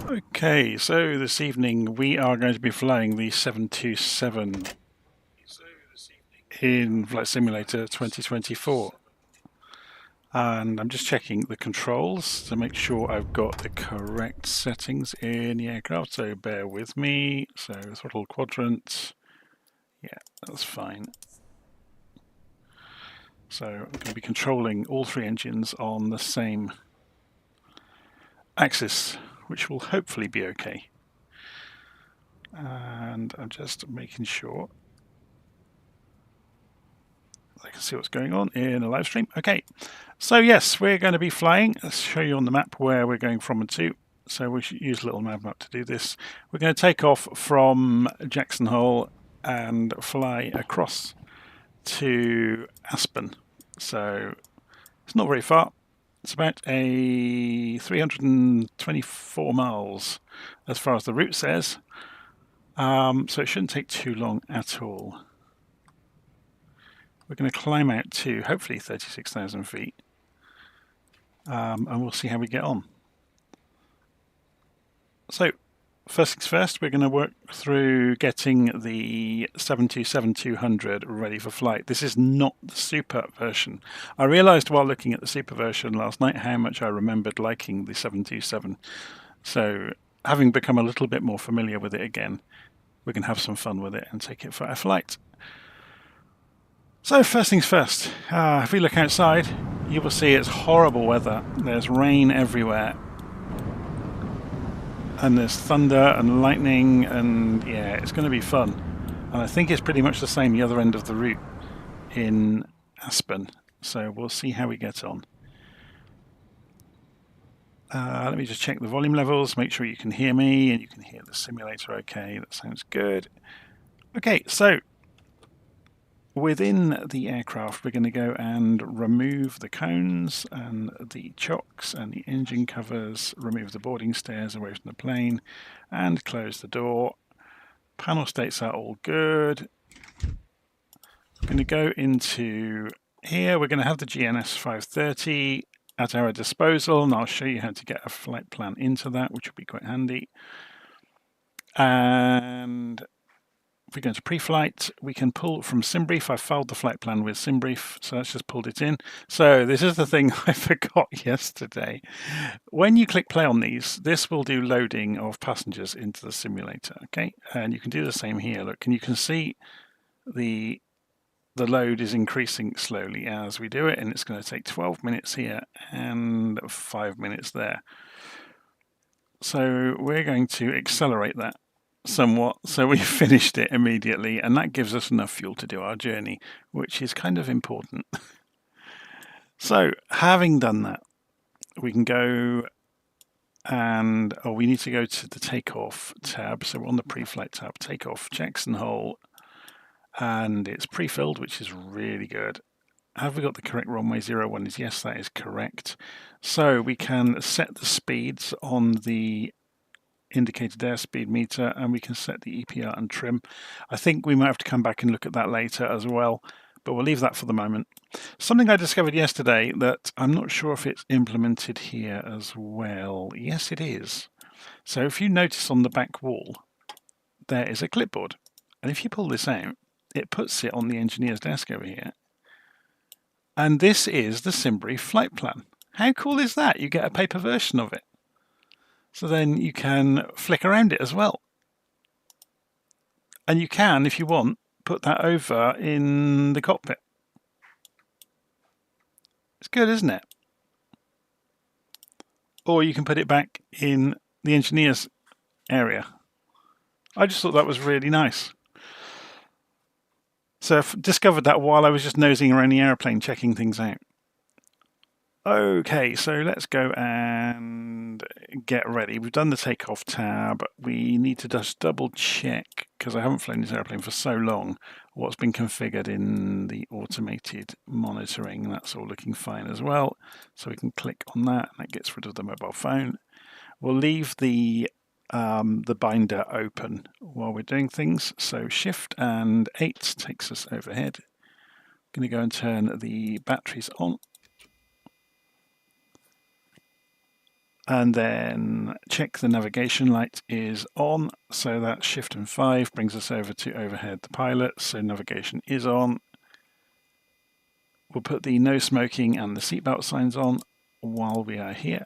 Okay, so this evening we are going to be flying the 727 in Flight Simulator 2024. And I'm just checking the controls to make sure I've got the correct settings in the aircraft, so bear with me. So throttle quadrant, yeah, that's fine. So I'm going to be controlling all three engines on the same axis, which will hopefully be okay. And I'm just making sure I can see what's going on in a live stream. Okay, so yes, we're going to be flying. Let's show you on the map where we're going from and to. So we should use LittleNavMap to do this. We're going to take off from Jackson Hole and fly across to Aspen. So it's not very far. It's about a 324 miles as far as the route says. So it shouldn't take too long at all. We're going to climb out to hopefully 36,000 feet, and we'll see how we get on. So first things first, we're going to work through getting the 727-200 ready for flight. This is not the super version. I realized while looking at the super version last night how much I remembered liking the 727. So having become a little bit more familiar with it again, we can have some fun with it and take it for a flight. So first things first, if we look outside, you will see it's horrible weather. There's rain everywhere. And there's thunder and lightning, and yeah, it's going to be fun. And I think it's pretty much the same the other end of the route in Aspen. So we'll see how we get on. Let me just check the volume levels, make sure you can hear me and you can hear the simulator okay. That sounds good. Okay, so within the aircraft, we're going to go and remove the cones and the chocks and the engine covers, remove the boarding stairs away from the plane, and close the door. Panel states are all good. We're going to go into here. We're going to have the GNS 530 at our disposal, and I'll show you how to get a flight plan into that, which will be quite handy. And if we go into pre-flight, we can pull from Simbrief. I filed the flight plan with Simbrief, so that's just pulled it in. So this is the thing I forgot yesterday. When you click play on these, this will do loading of passengers into the simulator, okay? And you can do the same here. Look, and you can see the load is increasing slowly as we do it, and it's going to take 12 minutes here and 5 minutes there. So we're going to accelerate that somewhat, so we finished it immediately, and that gives us enough fuel to do our journey, which is kind of important. So having done that, we can go and we need to go to the takeoff tab. So we're on the pre-flight tab, takeoff Jackson Hole, and it's pre-filled, which is really good. Have we got the correct runway? 01 is yes, that is correct. So we can set the speeds on the indicated airspeed meter, and we can set the EPR and trim. I think we might have to come back and look at that later as well, but we'll leave that for the moment. Something I discovered yesterday that I'm not sure if it's implemented here as well. Yes, it is. So if you notice on the back wall, there is a clipboard. And if you pull this out, it puts it on the engineer's desk over here. And this is the Simbrief flight plan. How cool is that? You get a paper version of it. So then you can flick around it as well. And you can, if you want, put that over in the cockpit. It's good, isn't it? Or you can put it back in the engineer's area. I just thought that was really nice. So I've discovered that while I was just nosing around the airplane, checking things out. Okay, so let's go and get ready. We've done the takeoff tab. We need to just double check, because I haven't flown this airplane for so long, what's been configured in the automated monitoring. That's all looking fine as well. So we can click on that, and that gets rid of the mobile phone. We'll leave the binder open while we're doing things. So Shift and 8 takes us overhead. I'm going to go and turn the batteries on. and then check the navigation light is on. So that Shift and 5 brings us over to overhead the pilot. So navigation is on. We'll put the no smoking and the seatbelt signs on while we are here.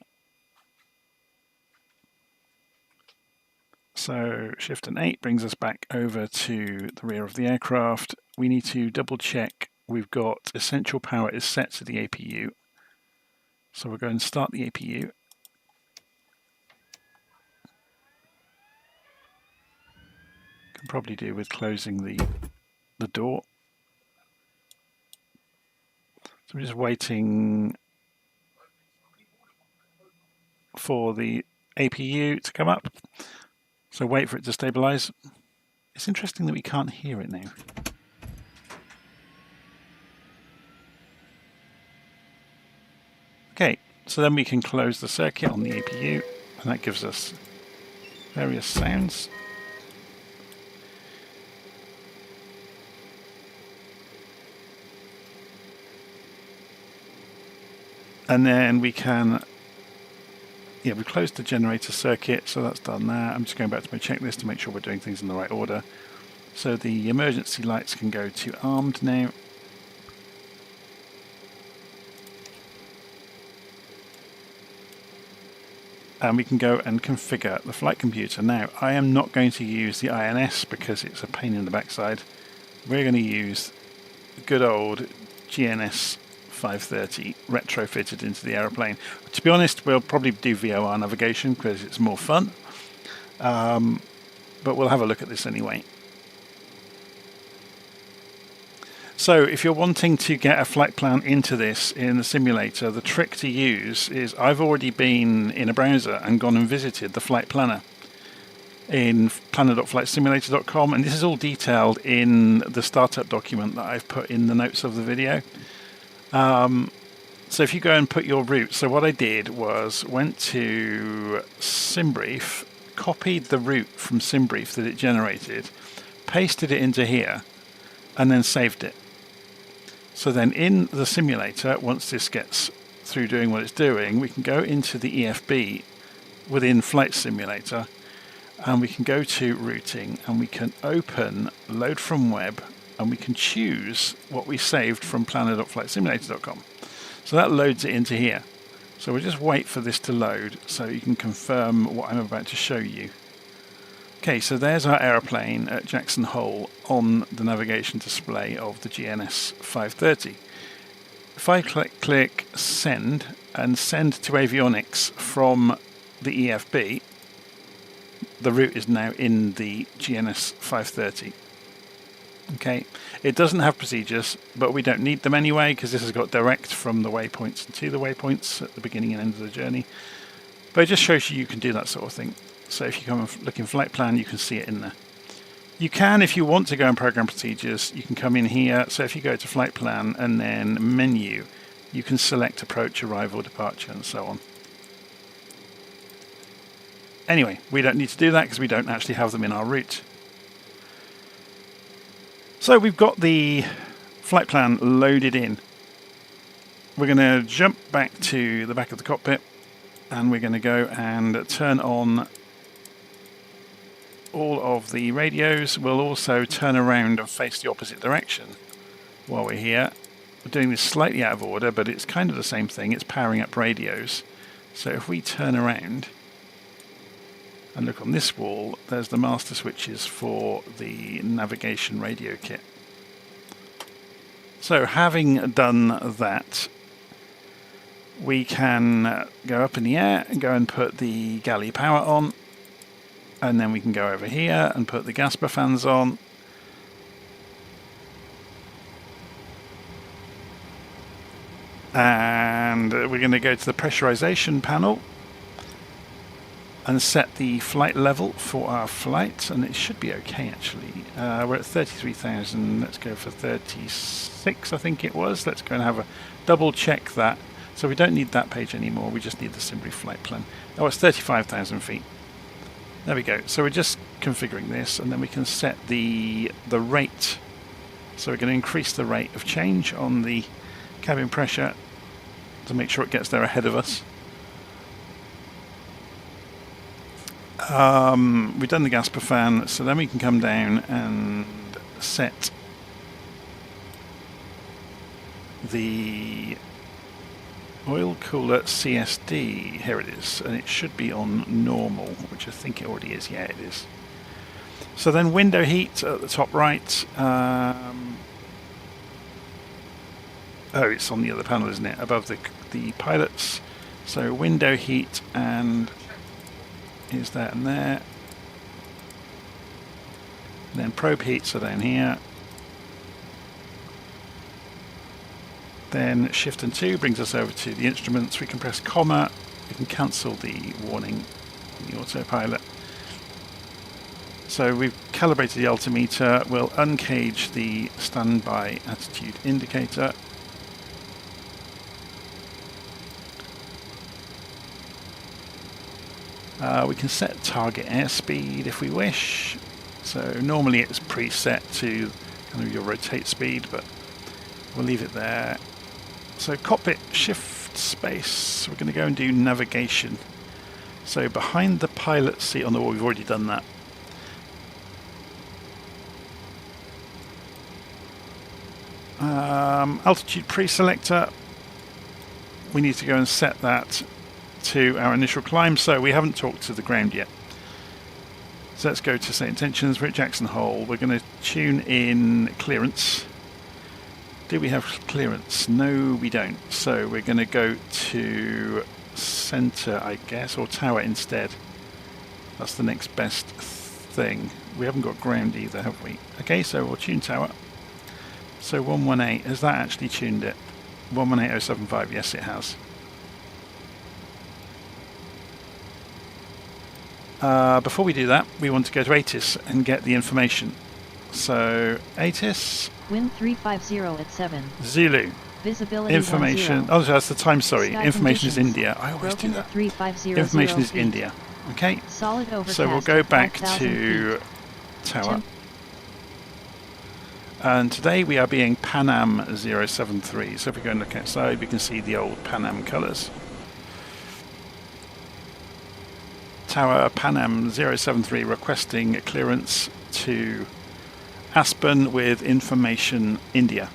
So Shift and 8 brings us back over to the rear of the aircraft. We need to double check we've got essential power is set to the APU. So we'll go and start the APU. Can probably do with closing the door. So we're just waiting for the APU to come up. So wait for it to stabilize. It's interesting that we can't hear it now. Okay, so then we can close the circuit on the APU, and that gives us various sounds. And then we can, we closed the generator circuit, so that's done there. I'm just going back to my checklist to make sure we're doing things in the right order. So the emergency lights can go to armed now. And we can go and configure the flight computer. Now, I am not going to use the INS because it's a pain in the backside. We're going to use the good old GNS 530 retrofitted into the aeroplane. To be honest, we'll probably do VOR navigation because it's more fun. But we'll have a look at this anyway. So if you're wanting to get a flight plan into this in the simulator, the trick to use is I've already been in a browser and gone and visited the flight planner in planner.flightsimulator.com, and this is all detailed in the startup document that I've put in the notes of the video. So if you go and put your route, so what I did was went to Simbrief, copied the route from Simbrief that it generated, pasted it into here, and then saved it. So then in the simulator, once this gets through doing what it's doing, we can go into the EFB within Flight Simulator, and we can go to routing, and we can open load from web, and we can choose what we saved from planner.flightsimulator.com. So that loads it into here. So we'll just wait for this to load so you can confirm what I'm about to show you. Okay, so there's our aeroplane at Jackson Hole on the navigation display of the GNS 530. If I click send and send to avionics from the EFB, the route is now in the GNS 530. Okay, it doesn't have procedures, but we don't need them anyway because this has got direct from the waypoints to the waypoints at the beginning and end of the journey. But it just shows you can do that sort of thing. So if you come and look in flight plan, you can see it in there. You can, if you want to go and program procedures, you can come in here. So if you go to flight plan and then menu, you can select approach, arrival, departure, and so on. Anyway, we don't need to do that because we don't actually have them in our route. So we've got the flight plan loaded in. We're going to jump back to the back of the cockpit, and we're going to go and turn on all of the radios. We'll also turn around and face the opposite direction while we're here. We're doing this slightly out of order, but it's kind of the same thing. It's powering up radios. So if we turn around and look on this wall, there's the master switches for the navigation radio kit. So having done that, we can go up in the air and go and put the galley power on. And then we can go over here and put the Gasper fans on. And we're going to go to the pressurization panel and set the flight level for our flight. And it should be okay, actually. We're at 33,000. Let's go for 36, I think it was. Let's go and have a double check that. So we don't need that page anymore. We just need the Simbrief flight plan. Oh, it's 35,000 feet. There we go. So we're just configuring this, and then we can set the rate. So we're going to increase the rate of change on the cabin pressure to make sure it gets there ahead of us. We've done the gas per fan, so then we can come down and set the oil cooler CSD. Here it is, and it should be on normal, which I think it already is. Yeah, it is. So then window heat at the top right. Oh, it's on the other panel, isn't it? Above the pilots. So window heat, and is that and there. Then probe heats are down here. Then shift and 2 brings us over to the instruments. We can press comma. We can cancel the warning in the autopilot. So we've calibrated the altimeter. We'll uncage the standby attitude indicator. We can set target airspeed if we wish. So normally it's preset to kind of your rotate speed, but we'll leave it there. So cockpit shift space, we're going to go and do navigation. So behind the pilot seat on the wall, we've already done that. Altitude pre-selector, we need to go and set that to our initial climb, so we haven't talked to the ground yet. So let's go to set intentions, we're at Jackson Hole. We're going to tune in clearance. Do we have clearance? No, we don't. So we're going to go to center, I guess, or tower instead. That's the next best thing. We haven't got ground either, have we? Okay, so we'll tune tower. So 118, has that actually tuned it? 118075, yes it has. Before we do that, we want to go to ATIS and get the information. So ATIS. Wind 350 at 7. Zulu. Visibility information. 10. Oh, that's the time. Sorry, Sky information is conditions. India. I always Broken do that. 350 Information is feet. India. Okay. Solid overcast. So we'll go back 5,000 to feet. tower. And today we are being Pan Am 073. So if we go and look outside, we can see the old Pan Am colours. Tower Pan Am 073 requesting clearance to Aspen with information India.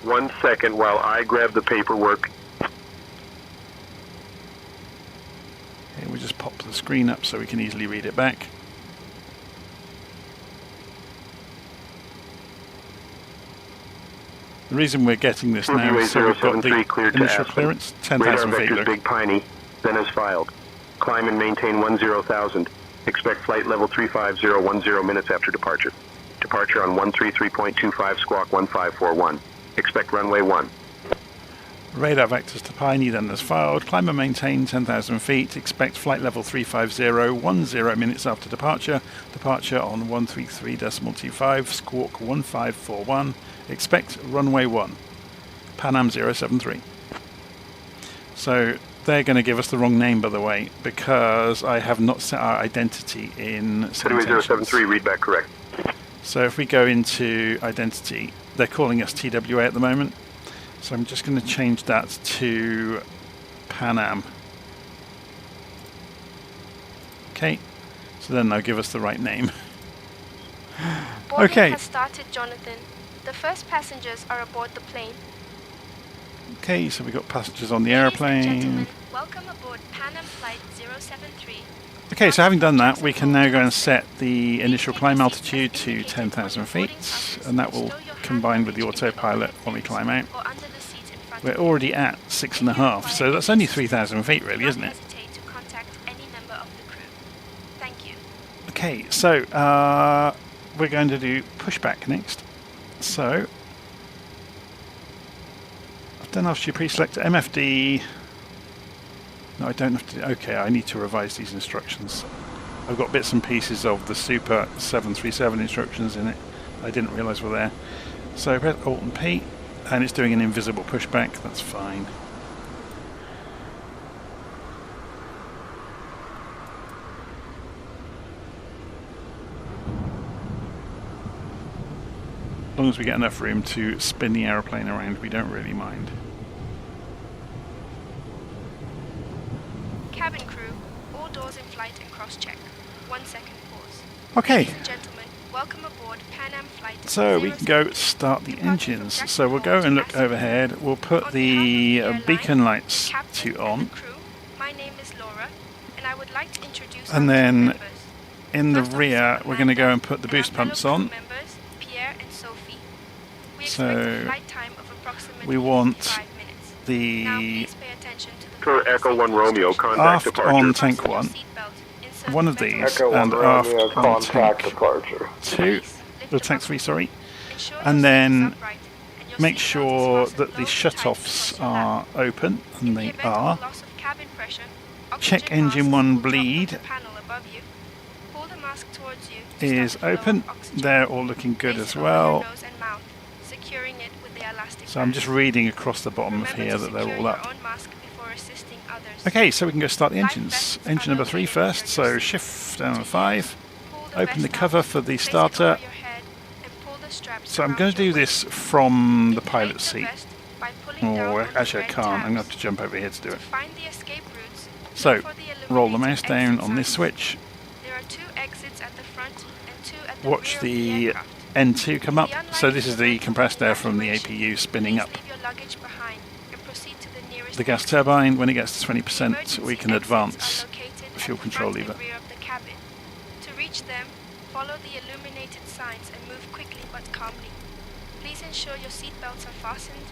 1 second while I grab the paperwork. Okay, we'll just pop the screen up so we can easily read it back. The reason we're getting this now is so we've got the initial clearance, 10,000 feet. Radar Big Piney, then as filed. Climb and maintain 10,000. Expect flight level 350 10 minutes after departure. Departure on 133.25 squawk 1541. Expect runway 1. Radar vectors to Piney, then as filed. Climb and maintain 10,000 feet. Expect flight level 350 10 minutes after departure. Departure on 133.25 squawk 1541. Expect runway 1. Pan Am 073. So they're going to give us the wrong name, by the way, because I have not set our identity in. Tobii 073, read back correct. So if we go into identity, they're calling us TWA at the moment. So I'm just going to change that to Pan Am. Okay, so then they'll give us the right name. Boarding Okay. has started, Jonathan. The first passengers are aboard the plane. Okay, so we've got passengers on the Ladies and aeroplane. gentlemen, welcome aboard Pan Am Flight 073. Okay, so having done that, we can now go and set the initial climb altitude to 10,000 feet, and that will combine with the autopilot when we climb out. Or under the seat in front We're of you. already at 6.5, so that's only 3,000 feet really, Do isn't not it? hesitate to contact any member of the crew. Thank you. Okay, so we're going to do pushback next. So I've done altitude pre-select MFD. No, I don't have to. Okay, I need to revise these instructions. I've got bits and pieces of the Super 737 instructions in it. I didn't realise were there. So press Alt and P, and it's doing an invisible pushback. That's fine. As long as we get enough room to spin the aeroplane around, we don't really mind. doors in flight and cross-check. 1 second pause. Okay, Ladies and gentlemen, welcome aboard Pan Am Flight so we can go 07. start the Departing from engines. Jackson So we'll go Hole to and look Aspen. overhead. We'll put On the behalf of the beacon airline, lights the captain to and on. the crew, my name is Laura, and I would like to introduce And our crew then members. in the First officer rear, we're going to go Volanta and put the and our boost pumps fellow crew on. members, Pierre and Sophie. We So expect a flight time of approximately we want 55 minutes. Now the please pay attention to the For flight Echo 1 safety Romeo, instructions. contact aft departure. on tank Fasten your 1, seatbelt, insert one of the metal these, Echo 1 and aft Romeo, on contact tank departure. 2, Please lift or the tank buckle. 3, sorry. Ensure And your then seat is upright and your make seatbelt is sure fastened that the low and tight shutoffs across your lap. are open, In and the they event are. of loss of cabin pressure, Check oxygen engine masks 1 will drop from bleed the panel above you. Pull the mask towards you to is stop the flow of open. oxygen. They're all looking good Place as it over your well. nose and mouth, securing it with the elastic So I'm just band. reading across the bottom of Remember here to that they're secure all your up. own mask before assisting others. Okay, so we can go start the Life engines. vests are Engine number 3 located first, near so your seat. shift down To on 5. Pull Open the vest cover out, for the place it starter. over your head, and pull the straps So I'm around going to your do waist. this from the Inflate pilot's the seat. vest by pulling down Or on the actually I red can't, I'm going to tabs. have to jump over here to do To it. find the escape routes, So, look for the roll the mouse illuminated down exit on this signs. switch. There are 2 exits at the front and 2 at the Watch rear the of the aircraft. N2 come In up. the So unlikely this is the event of compressed air from the evacuation, APU spinning please up leave your luggage behind and proceed to the nearest the gas exit. turbine. When it gets to The 20%, emergency we can exits advance are located the fuel at the control front lever. and rear of the cabin. To reach them, follow the illuminated signs and move quickly but calmly. Please ensure your seat belts are fastened,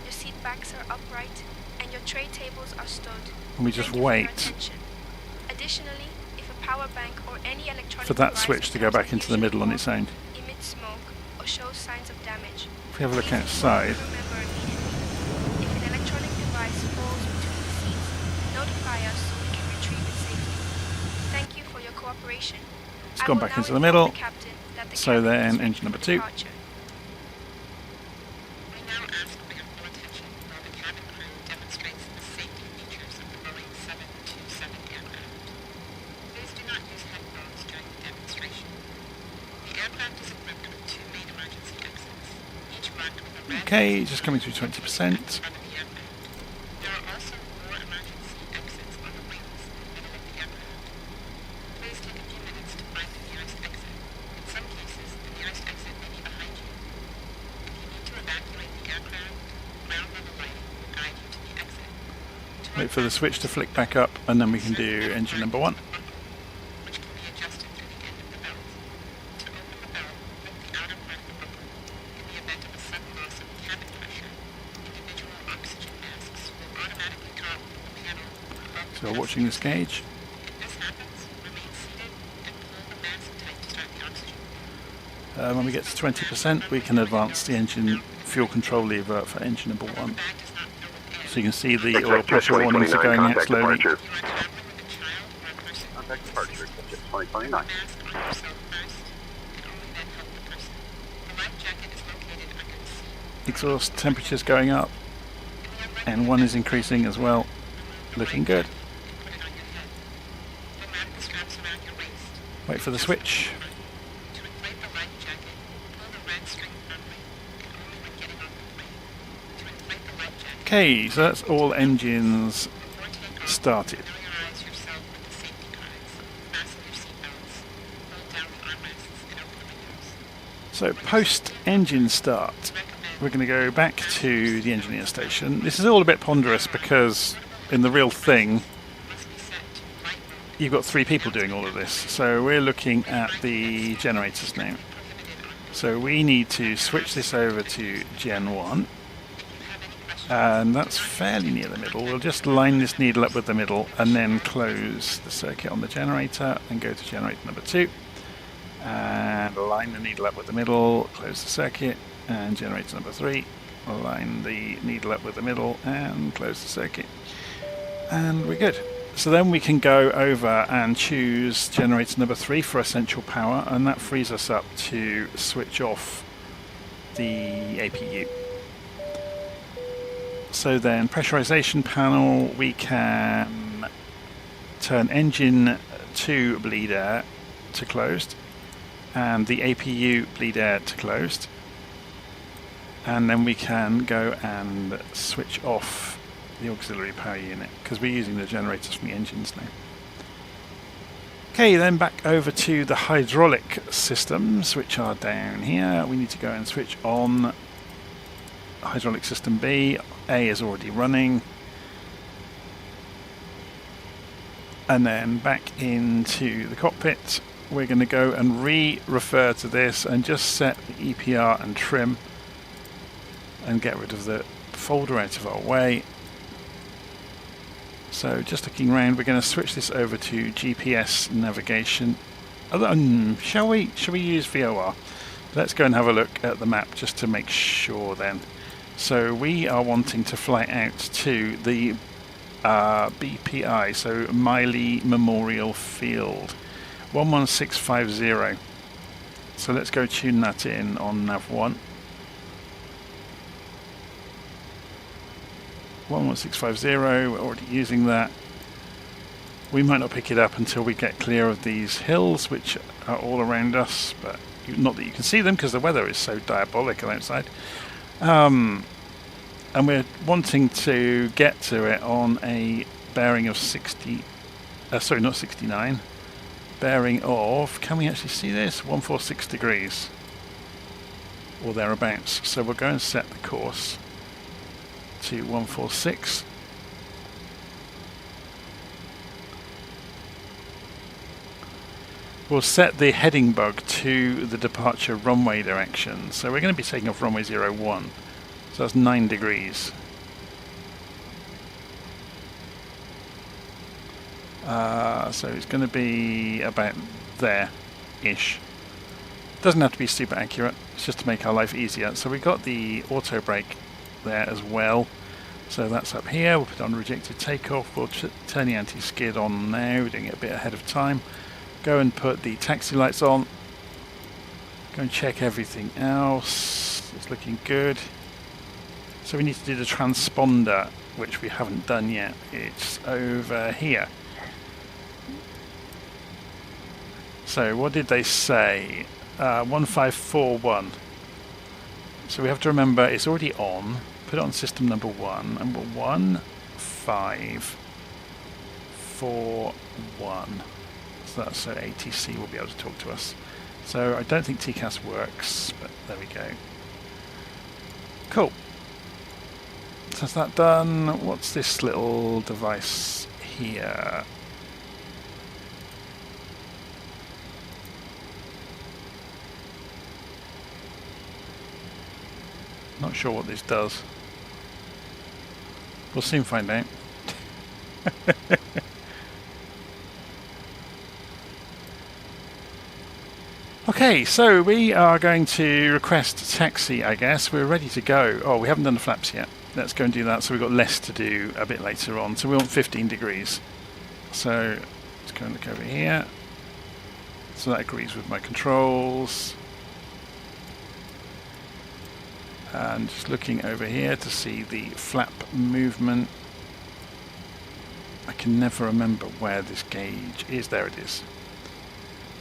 your seat backs are upright, and your tray tables are stowed. And we just Thank you for your wait attention. Additionally, if a power bank or any electronic for that device switch to go becomes back into the unusually middle on warm, its own. emits smoke, or shows signs of damage, If we have a look please outside, inform the crew member immediately. If an electronic device falls between the seats, notify us so we can retrieve it safely. Thank you for your cooperation. It's I gone will back now into the inform middle. the captain that the So cabin then, is ready engine for number 2. departure. I now ask for your full attention while the cabin crew demonstrates the safety features of the Boeing 727 aircraft. Please do not use headphones during the demonstration. The aircraft is equipped with 2 main emergency exits, each marked with a red Okay, just coming through 20%. in front of the aircraft. There are also 4 emergency exits on the wings in the middle of the aircraft. Please take a few minutes to find the nearest exit. In some cases, the nearest exit may be behind you. If you need to evacuate the aircraft, ground level lighting will guide you to the exit. To Wait for the switch to flick back up, and then we can do engine number 1. which can be adjusted through the end of the belt. To open the belt, lift the outer part of the buckle. In the event of a sudden loss of cabin pressure, individual oxygen masks will automatically drop from the panel above the So we're watching this gauge. If this happens, remain seated and pull the mask tight to start the oxygen. When we get to 20%, we can advance the engine fuel control lever for engine number 1. The bag does not fill with air. So you can see the oil Exit pressure warnings are 2029, going out contact slowly. departure. You are traveling with a child or a person with Contact departure, exit 2029. mask on yourself first, and only then help the person. The life jacket is located under the seat. Exhaust temperatures going up, In the unlikely and 1 is increasing as well. Looking good. put it on your head. Remap the straps around your waist. Wait for the switch. To inflate the life jacket, pull the red string firmly, and only when getting off the plane. To inflate the life jacket, Okay, so that's all engines before takeoff, started. familiarize yourself with the safety guides. Fasten your seatbelts. Hold down the armrests and open the windows. So post engine start, we're going to go back to the engineer station. This is all a bit ponderous because in the real thing, Must be set to flight mode. you've got 3 people doing all of this. So we're looking at the generators now. So we need to switch this over to Gen 1. And that's fairly near the middle. We'll just line this needle up with the middle and then close the circuit on the generator and go to generator number 2. And line the needle up with the middle, close the circuit, and generator number 3. Line the needle up with the middle and close the circuit. And we're good. So then we can go over and choose generator number 3 for essential power, and that frees us up to switch off the APU. So then pressurization panel, we can turn engine 2 bleed air to closed and the APU bleed air to closed, and then we can go and switch off the auxiliary power unit because we're using the generators from the engines now. Okay, then back over to the hydraulic systems, which are down here. We need to go and switch on hydraulic system B. A is already running. And then back into the cockpit. We're going to go and refer to this and just set the EPR and trim and get rid of the folder out of our way. So just looking around, we're going to switch this over to GPS navigation. Shall we use VOR? Let's go and have a look at the map just to make sure then. So we are wanting to fly out to the BPI, so Miley Memorial Field, 11650. So let's go tune that in on nav 1. 11650, we're already using that. We might not pick it up until we get clear of these hills which are all around us, but not that you can see them because the weather is so diabolical outside. And we're wanting to get to it on a bearing of 69, bearing of, can we actually see this? 146 degrees or thereabouts. So we'll go and set the course to 146. We'll set the heading bug to the departure runway direction. So we're going to be taking off runway 01. So that's 9 degrees. So it's going to be about there-ish. Doesn't have to be super accurate. It's just to make our life easier. So we've got the auto brake there as well. So that's up here. We'll put on rejected takeoff. We'll turn the anti-skid on now. We're doing it a bit ahead of time. Go and put the taxi lights on. Go and check everything else. It's looking good. So we need to do the transponder, which we haven't done yet. It's over here. So what did they say? 1541. So we have to remember it's already on. Put it on system number 1. And 1541. So that's so ATC will be able to talk to us. So I don't think TCAS works, but there we go. Cool. So that's that done. What's this little device here? Not sure what this does. We'll soon find out. Okay, so we are going to request taxi, I guess. We're ready to go. Oh, we haven't done the flaps yet. Let's go and do that. So we've got less to do a bit later on. So we want 15 degrees. So let's go and look over here. So that agrees with my controls. And just looking over here to see the flap movement. I can never remember where this gauge is. There it is.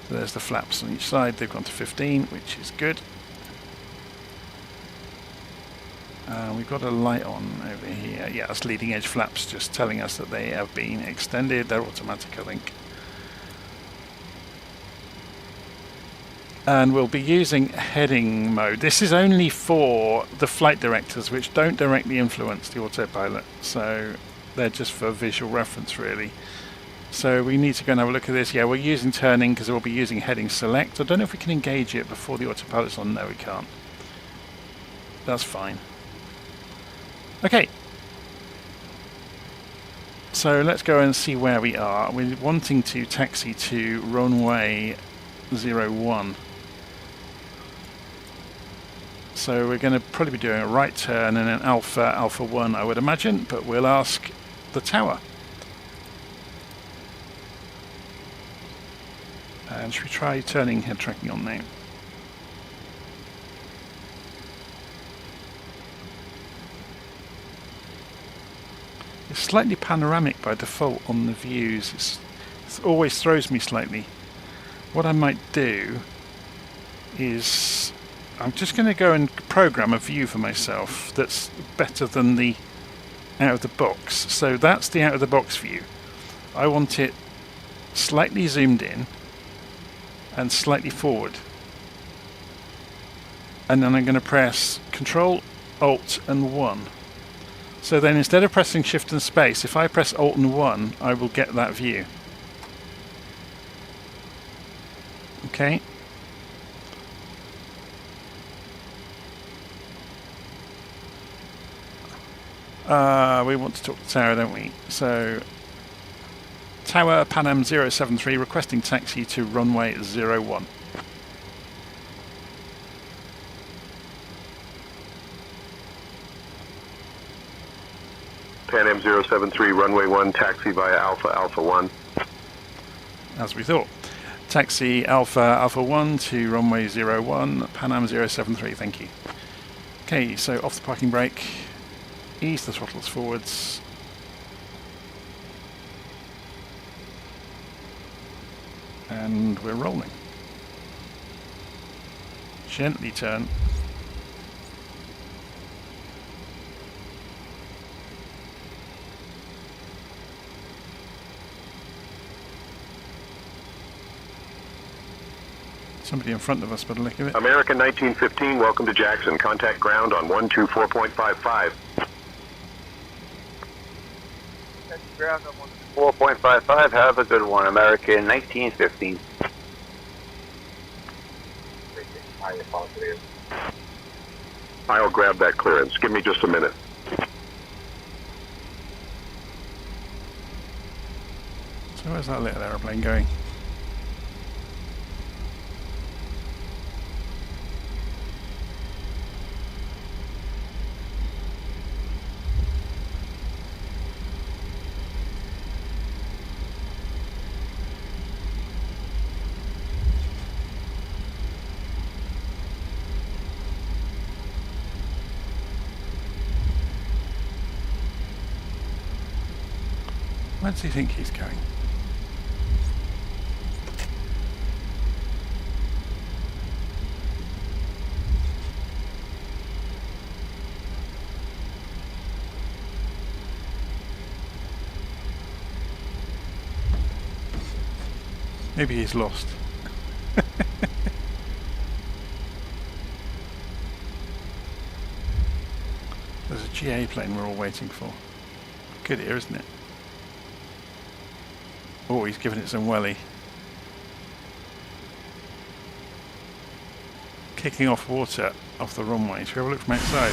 So there's the flaps on each side. They've gone to 15, which is good. We've got a light on over here. Yeah, that's leading edge flaps, just telling us that they have been extended. They're automatic, I think. And we'll be using heading mode. This is only for the flight directors, which don't directly influence the autopilot. So they're just for visual reference, really. So we need to go and have a look at this. Yeah, we're using turning because we'll be using heading select. I don't know if we can engage it before the autopilot's on. No, we can't. That's fine. Okay. So let's go and see where we are. We're wanting to taxi to runway 01. So we're going to probably be doing a right turn and an alpha 1, I would imagine, but we'll ask the tower. And should we try turning head tracking on now? It's slightly panoramic by default on the views. It always throws me slightly. What I might do is I'm just going to go and program a view for myself that's better than the out of the box. So that's the out of the box view. I want it slightly zoomed in, and slightly forward. And then I'm going to press Control, Alt and 1. So then instead of pressing Shift and Space, if I press Alt and 1, I will get that view. Okay. We want to talk to Tower, don't we? So, Tower Pan Am 073 requesting taxi to runway 01. Pan Am 073, runway 1, taxi via Alpha, Alpha 1. As we thought. Taxi Alpha, Alpha 1 to runway 01, Pan Am 073, thank you. Okay, so off the parking brake, ease the throttles forwards. And we're rolling. Gently turn. Somebody in front of us by the look of it. American 1915, welcome to Jackson. Contact ground on 124.55. Ground on 4.55. Have a good one, American 1915. I'll grab that clearance. Give me just a minute. So where's that little aeroplane going? Where does he think he's going? Maybe he's lost. There's a GA plane we're all waiting for. Good here, isn't it? Oh, he's giving it some welly. Kicking off water off the runway. Shall we have a look from outside?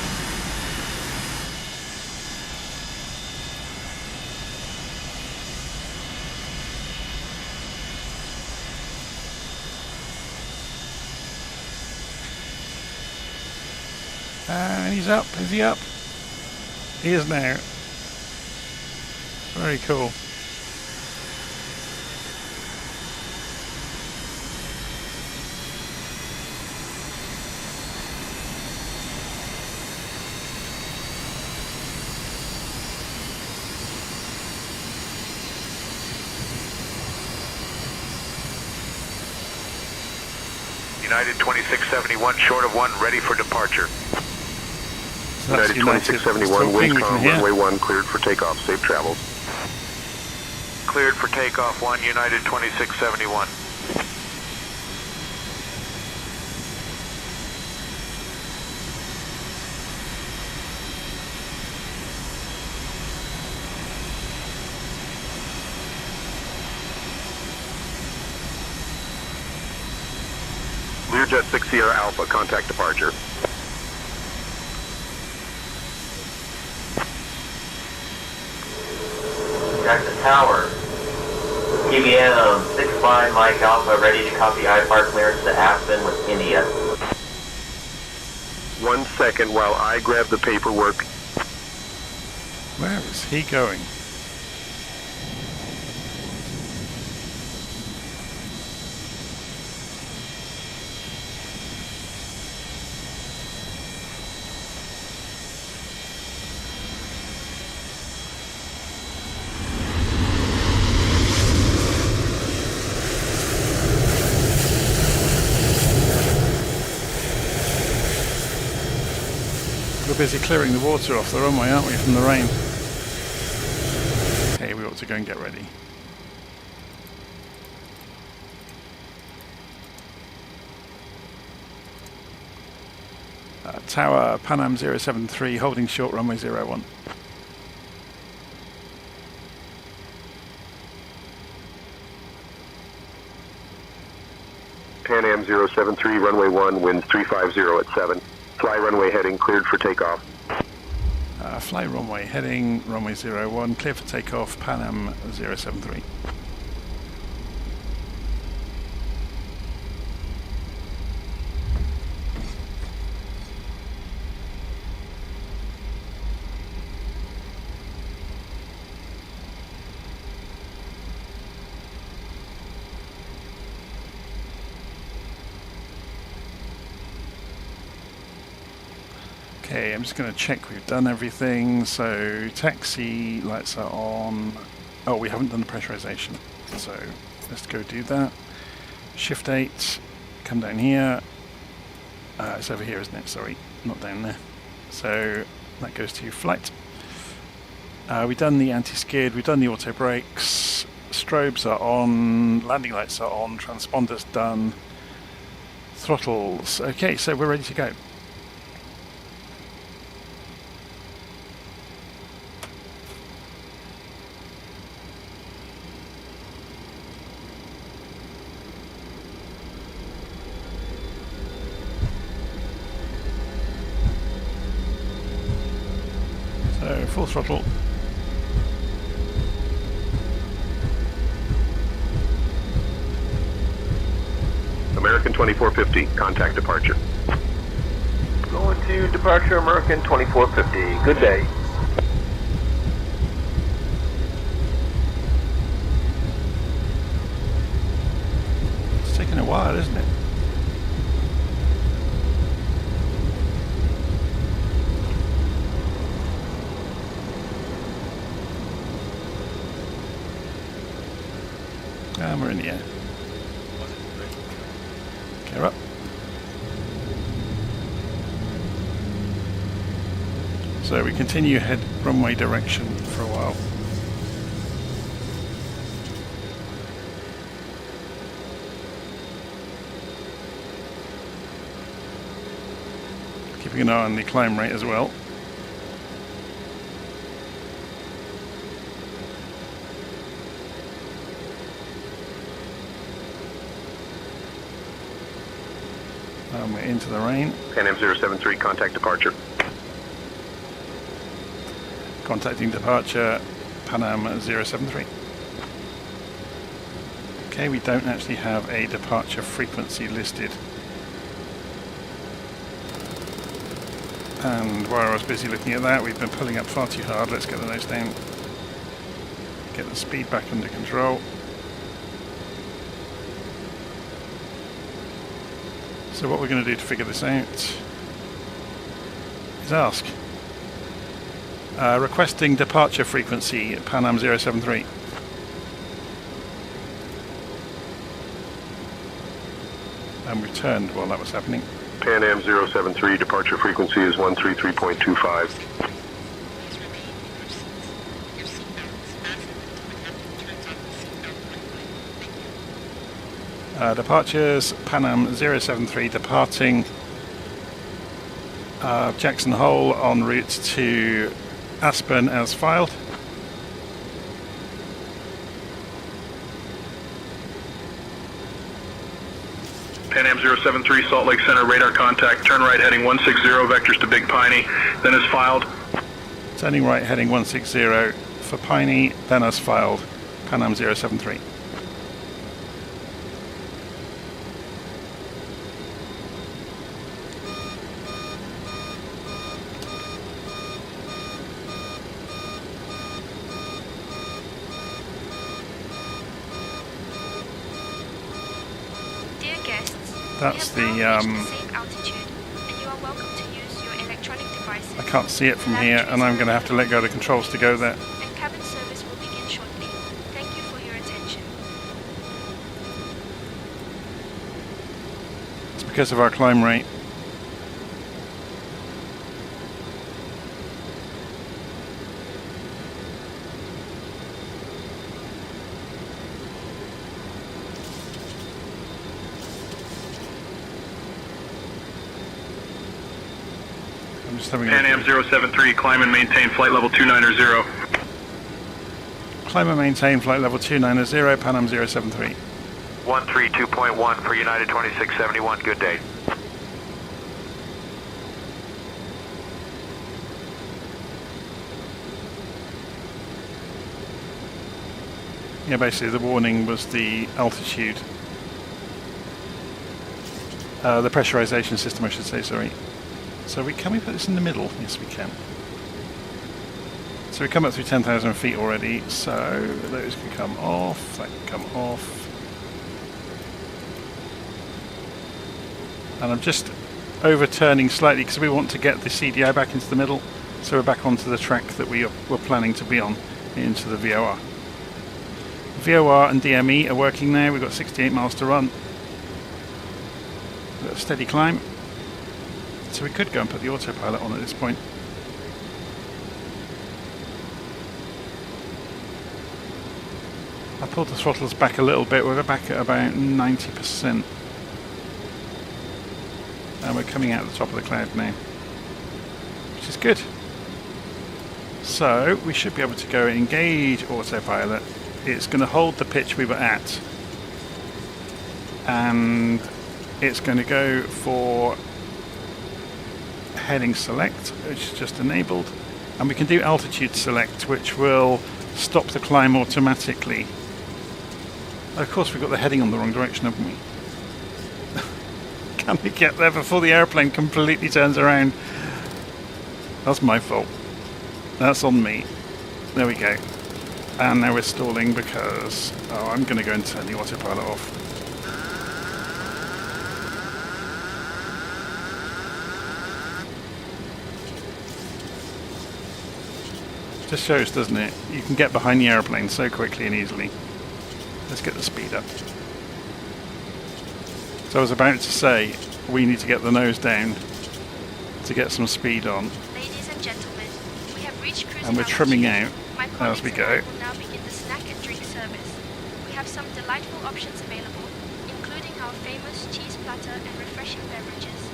And he's up. Is he up? He is now. Very cool. United 2671, short of 1, ready for departure. So that's United 2671, talking, Windcom, runway 1, cleared for takeoff. Safe travels. Cleared for takeoff 1, United 2671. Learjet 6 Sierra Alpha, contact departure. Jackson Tower. TBN 65 Mike Alpha, ready to copy IFR clearance to Aspen with India. 1 second while I grab the paperwork. Where is he going? We're busy clearing the water off the runway, aren't we, from the rain? Okay, we ought to go and get ready. Tower, Pan Am 073, holding short runway 01. Pan Am 073, runway 1, winds 350 at 7. Fly runway heading, cleared for takeoff. Fly runway heading, runway 01, clear for takeoff, Pan Am 073. Okay, I'm just going to check we've done everything. So taxi lights are on. Oh, we haven't done the pressurization. So let's go do that. Shift 8, come down here. It's over here, isn't it? Sorry, not down there. So that goes to flight. We've done the anti-skid, we've done the auto brakes. Strobes are on, landing lights are on, transponders done. Throttles. Okay, so we're ready to go. So full throttle. American 2450, contact departure. Going to departure American 2450. Good day. It's taking a while, isn't it? And we're in the air. Gear up. So we continue head runway direction for a while. Keeping an eye on the climb rate as well. And we're into the rain. Pan Am 073, contact departure. Contacting departure, Pan Am 073. Okay, we don't actually have a departure frequency listed. And while I was busy looking at that, we've been pulling up far too hard. Let's get the nose down. Get the speed back under control. So what we're going to do to figure this out is ask. Requesting departure frequency, Pan Am 073. And we turned while that was happening. Pan Am 073, departure frequency is 133.25. Please remain in your seats. Your seatbelts fastened until the captain turns off the seatbelt runway. Thank you. Departures, Pan Am 073 departing Jackson Hole en route to Aspen as filed. Pan Am 073, Salt Lake Center, radar contact, turn right heading 160, vectors to Big Piney, then as filed. Turning right heading 160 for Piney, then as filed, Pan Am 073. Dear guests, That's we have the, now reached the safe altitude, and you are welcome to use your electronic devices. I can't see it from here, and I'm going to have to let go of the controls to go there. And cabin service will begin shortly. Thank you for your attention. It's because of our climb rate. I'm just having Pan Am 073, climb and maintain flight level 290. Climb and maintain flight level 290, Pan Am 073. 132.1 for United 2671, good day. Yeah, basically the warning was the altitude. The pressurization system, I should say, sorry. So can we put this in the middle? Yes, we can. So we come up through 10,000 feet already, so those can come off, that can come off. And I'm just overturning slightly because we want to get the CDI back into the middle, so we're back onto the track that we were planning to be on, into the VOR. VOR and DME are working now. We've got 68 miles to run. We've got a steady climb. So we could go and put the autopilot on at this point. I pulled the throttles back a little bit. We're back at about 90%. And we're coming out the top of the cloud now, which is good. So we should be able to go and engage autopilot. It's going to hold the pitch we were at, and it's going to go for heading select, which is just enabled, and we can do altitude select, which will stop the climb automatically. Of course, we've got the heading on the wrong direction, haven't we? Can we get there before the airplane completely turns around? That's my fault. That's on me. There we go. And now we're stalling because... Oh, I'm going to go and turn the autopilot off. Just shows, doesn't it? You can get behind the airplane so quickly and easily. Let's get the speed up. So I was about to say, we need to get the nose down to get some speed on. Ladies and gentlemen, we have reached cruise And we're trimming altitude. out My as colleagues we and go. I will now begin the snack and drink service. We have some delightful options available, including our famous cheese platter and refreshing beverages.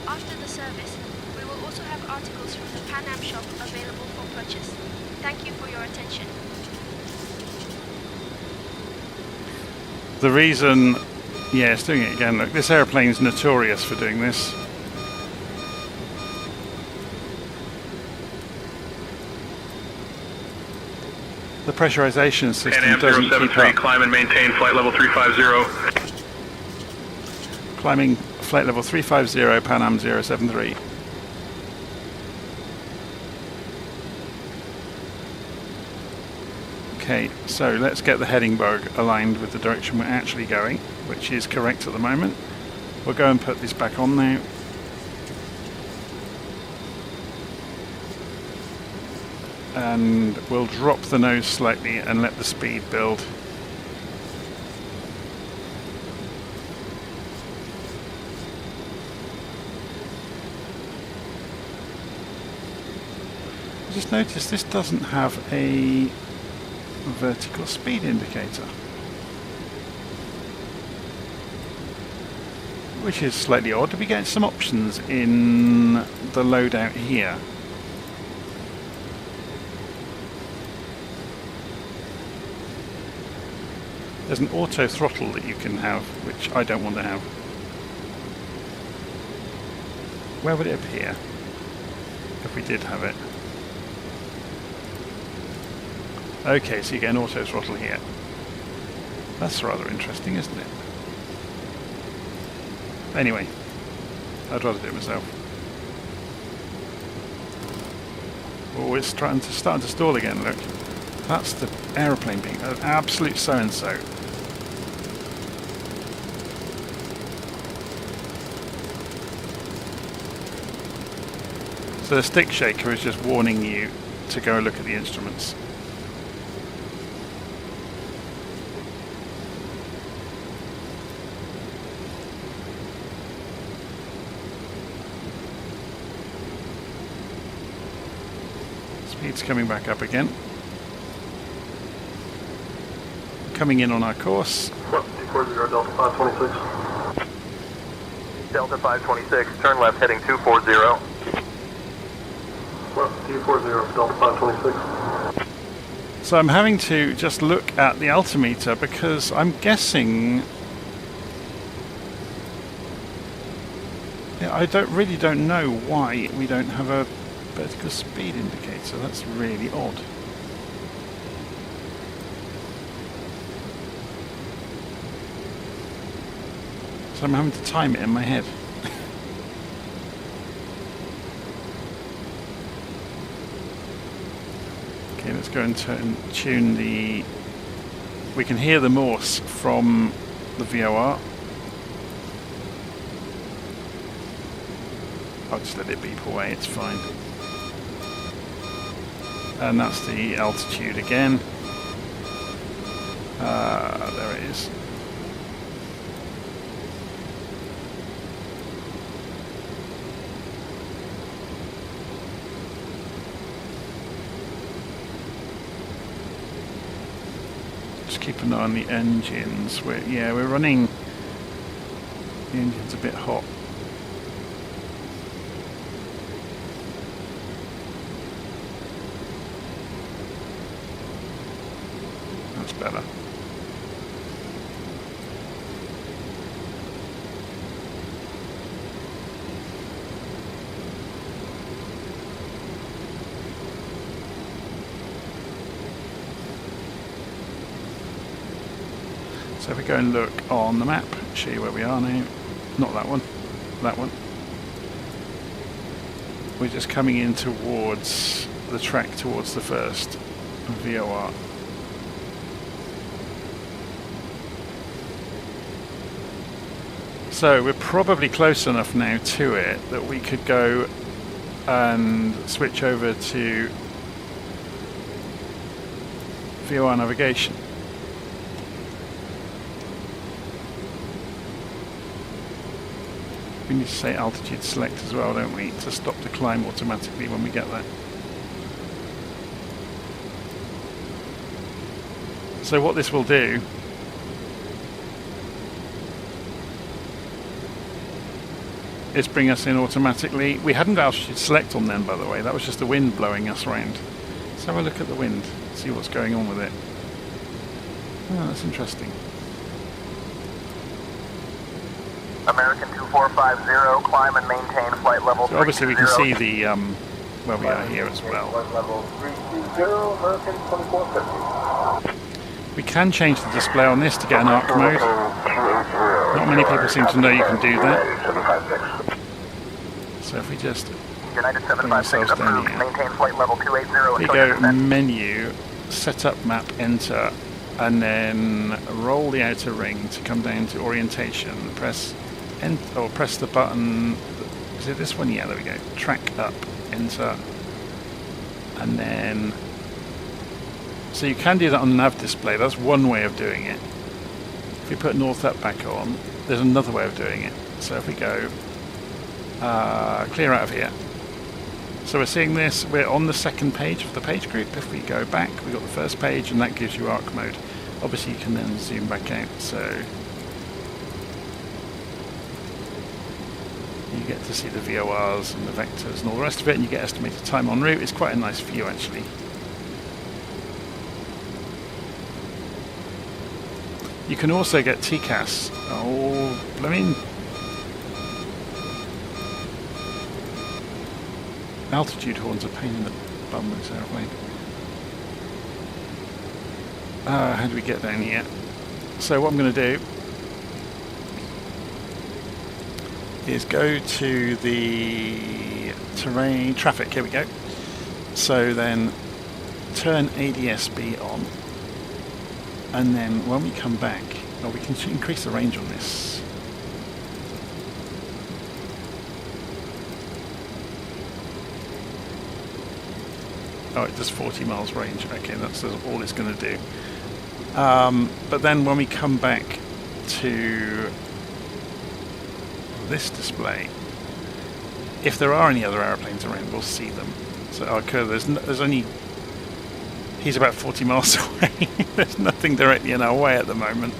After the service, we will also have articles from the Pan Am shop available for purchase. Thank you for your attention. The reason... Yeah, it's doing it again. Look, this airplane's notorious for doing this. The pressurization system Pan Am doesn't keep 073, up. climb and maintain flight level 350. Climbing flight level 350, Pan Am 073. Okay, so let's get the heading bug aligned with the direction we're actually going, which is correct at the moment. We'll go and put this back on now. And we'll drop the nose slightly and let the speed build. I just noticed this doesn't have a vertical speed indicator, which is slightly odd. Do we get some options in the loadout here? There's an auto throttle that you can have, which I don't want to have. Where would it appear if we did have it? Okay, so you get an auto throttle here. That's rather interesting, isn't it? Anyway, I'd rather do it myself. Oh, it's starting to stall again, look. That's the aeroplane being an absolute so-and-so. So the stick shaker is just warning you to go and look at the instruments. Speed's coming back up again. Coming in on our course. 240 Delta 526. Delta 526, turn left heading 240. T40 Delta 526. So I'm having to just look at the altimeter because I'm guessing... Yeah, I really don't know why we don't have a vertical speed indicator. That's really odd. So I'm having to time it in my head. Okay, let's go and tune the... We can hear the Morse from the VOR. I'll just let it beep away, it's fine. And that's the altitude again. There it is. Just keep an eye on the engines. We're running. The engine's a bit hot. That's better. So if we go and look on the map, show you where we are now. Not that one, that one. We're just coming in towards the track, towards the first VOR. So we're probably close enough now to it that we could go and switch over to VOR navigation. We need to say altitude select as well, don't we, to stop the climb automatically when we get there. So what this will do is bring us in automatically. We hadn't got altitude select on then, by the way. That was just the wind blowing us round. Let's have a look at the wind, see what's going on with it. Oh, that's interesting. American 2450, climb and maintain flight level 320. So obviously we can see the where we are here as well. Flight level 320, American 2450. We can change the display on this to get an arc mode. Not many people seem to know you can do that. So if we just United bring ourselves 756 down approved, here. maintain flight level 280 We go menu, setup map, enter, and then roll the outer ring to come down to orientation. Press press the button. Is it this one? Yeah, there we go. Track up, enter, and then. So you can do that on the nav display. That's one way of doing it. If we put north up back on, there's another way of doing it. So if we go clear out of here. So we're seeing this. We're on the second page of the page group. If we go back, we've got the first page, and that gives you arc mode. Obviously, you can then zoom back out. So. You get to see the VORs and the vectors and all the rest of it, and you get estimated time en route. It's quite a nice view, actually. You can also get TCAS. Oh, blooming. Altitude horns are a pain in the bum with this airplane. How do we get down here? So what I'm going to do is go to the terrain traffic. Here we go. So then turn ADS-B on, and then when we come back, we can increase the range on this. Oh, it does 40 miles range. Okay, that's all it's going to do. But then when we come back to this display, if there are any other aeroplanes around, we'll see them. So okay, there's only, he's about 40 miles away. There's nothing directly in our way at the moment.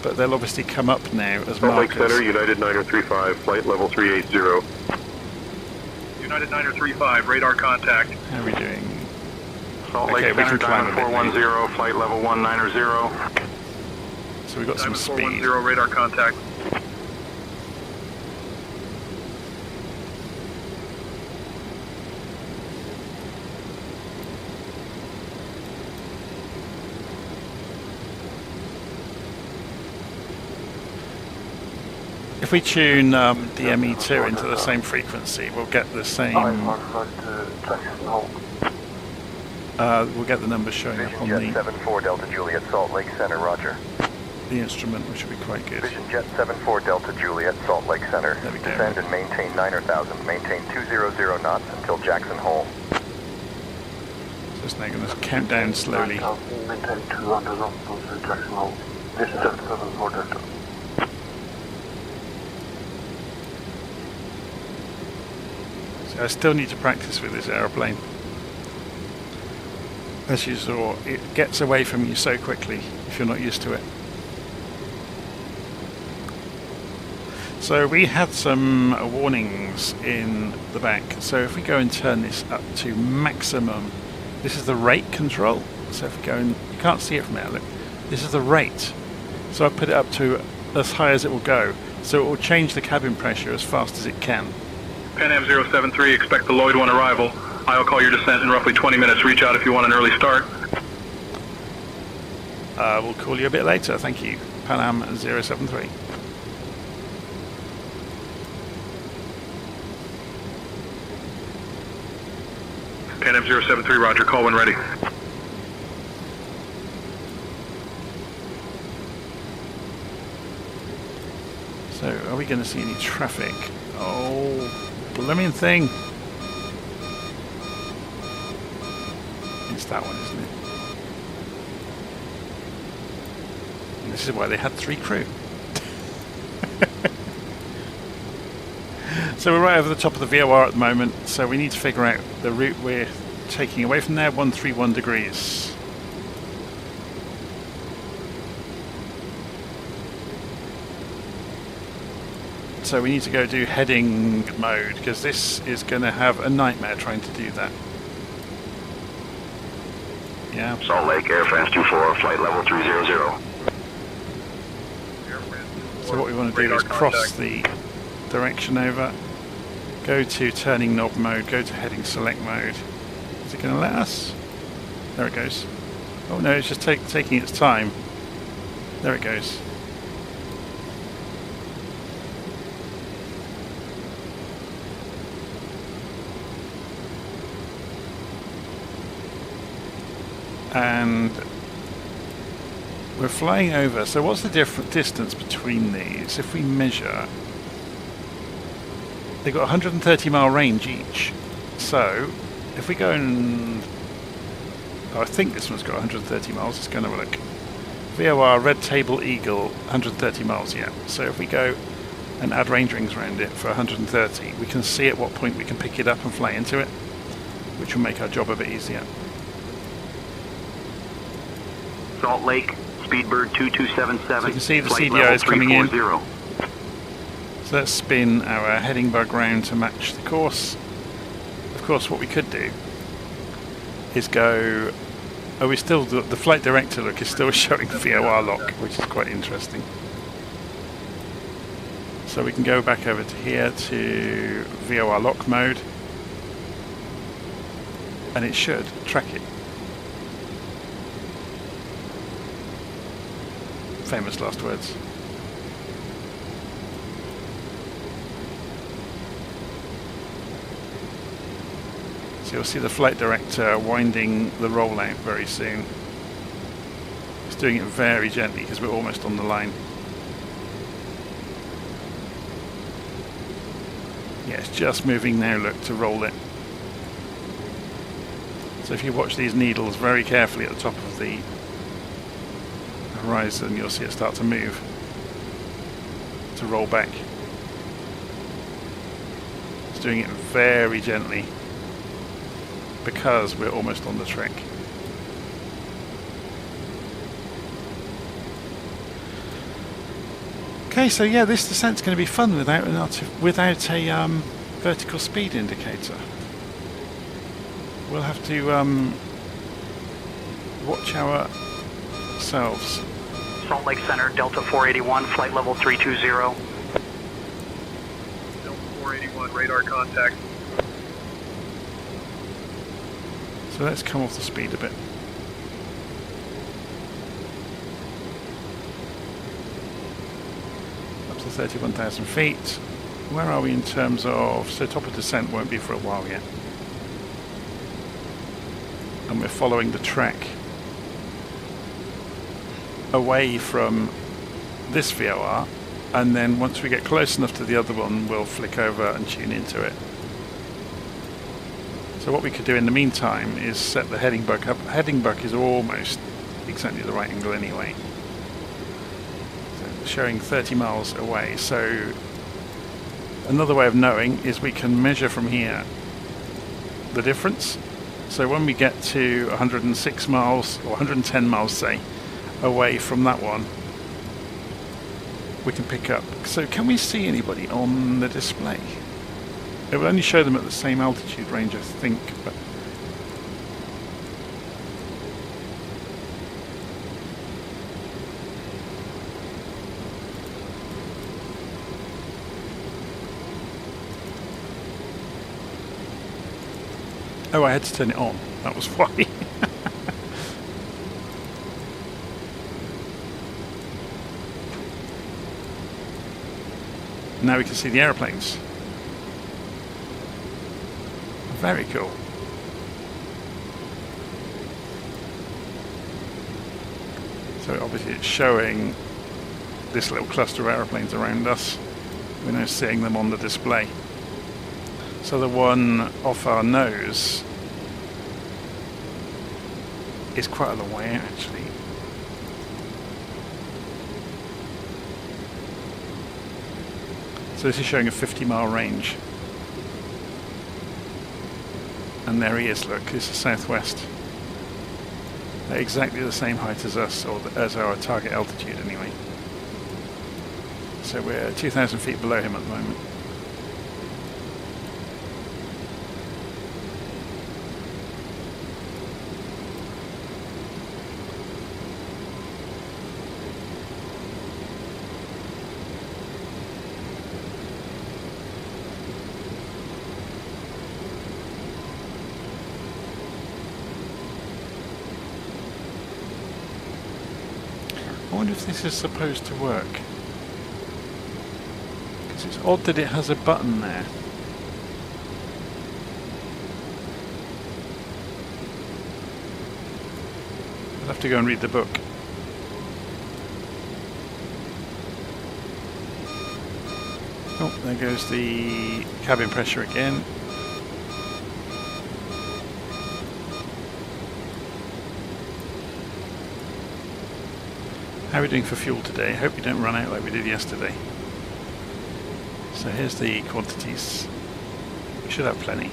but they'll obviously come up now as Salt Lake markers. Center, United 9035, flight level 380. United 9035, radar contact. How are we doing? Salt Okay, Lake we Center, can climb a bit. Diamond 410, flight level 190. So we've got some Diamond speed. 410, radar contact. If we tune the ME2 into the same frequency, we'll get the same. We'll get the numbers showing up on Jet the 74 Delta Juliet, Salt Lake Center, roger. instrument, which will be quite good. Vision Jet 74 Delta Juliet, Salt Lake Center. There we go. Descend and maintain 9,000. Maintain 200 knots until Jackson Hole. So it's now going to count down slowly. Maintain 200 knots until Jackson Hole. Vision Jet 74 Delta. So I still need to practice with this aeroplane. As you saw, it gets away from you so quickly if you're not used to it. So we had some warnings in the back. So if we go and turn this up to maximum, this is the rate control. So if we go and, you can't see it from there, look. This is the rate. So I put it up to as high as it will go. So it will change the cabin pressure as fast as it can. Pan Am 073, expect the Lloyd 1 arrival. I'll call your descent in roughly 20 minutes. Reach out if you want an early start. We'll call you a bit later, thank you. Pan Am 073. Pan Am 073, roger, call when ready. So, are we going to see any traffic? Oh, blooming thing. It's that one, isn't it? And this is why they had 3 crew. So we're right over the top of the VOR at the moment, so we need to figure out the route we're taking away from there, 131 degrees. So we need to go do heading mode, because this is going to have a nightmare trying to do that. Yeah. Salt Lake, Air France 24, flight level 300. So what we want to do is cross the direction over, go to turning knob mode, go to heading select mode. Is it going to let us? There it goes. Oh no, it's just taking its time. There it goes. And we're flying over. So what's the different distance between these? If we measure, they've got 130 mile range each. So if we go and, oh, I think this one's got 130 miles. Let's go and have a look. VOR Red Table Eagle, 130 miles. Yeah. So if we go and add range rings around it for 130, we can see at what point we can pick it up and fly into it, which will make our job a bit easier. Salt Lake, Speedbird 2277. So you can see the flight CDI is level coming in. 340. So let's spin our heading bug round to match the course. Of course, what we could do is go. Oh, we still the flight director look is still showing VOR lock, which is quite interesting. So we can go back over to here to VOR lock mode, and it should track it. Famous last words. So you'll see the flight director winding the rollout very soon. It's doing it very gently because we're almost on the line. Yeah, it's just moving now, look, to roll it. So if you watch these needles very carefully at the top of the horizon, you'll see it start to move, to roll back. It's doing it very gently because we're almost on the track. Okay, so yeah, this descent's going to be fun without a vertical speed indicator. We'll have to watch ourselves. Salt Lake Center, Delta 481, flight level 320. Delta 481, radar contact. So let's come off the speed a bit. Up to 31,000 feet. Where are we in terms of... So top of descent won't be for a while yet. And we're following the track away from this VOR, and then once we get close enough to the other one, we'll flick over and tune into it. So what we could do in the meantime is set the heading buck up. Heading buck is almost exactly the right angle anyway. So showing 30 miles away. So another way of knowing is we can measure from here the difference. So when we get to 106 miles or 110 miles, say, away from that one, we can pick up. So can we see anybody on the display? It will only show them at the same altitude range, I think, but oh, I had to turn it on. That was why. Now we can see the aeroplanes. Very cool. So obviously it's showing this little cluster of aeroplanes around us. We're now seeing them on the display. So the one off our nose is quite a long way out, actually. So this is showing a 50-mile range. And there he is, look, it's the southwest. At exactly the same height as us, or as our target altitude anyway. So we're 2,000 feet below him at the moment. I wonder if this is supposed to work. Because it's odd that it has a button there. I'll have to go and read the book. Oh, there goes the cabin pressure again. How are we doing for fuel today? I hope we don't run out like we did yesterday. So here's the quantities. We should have plenty.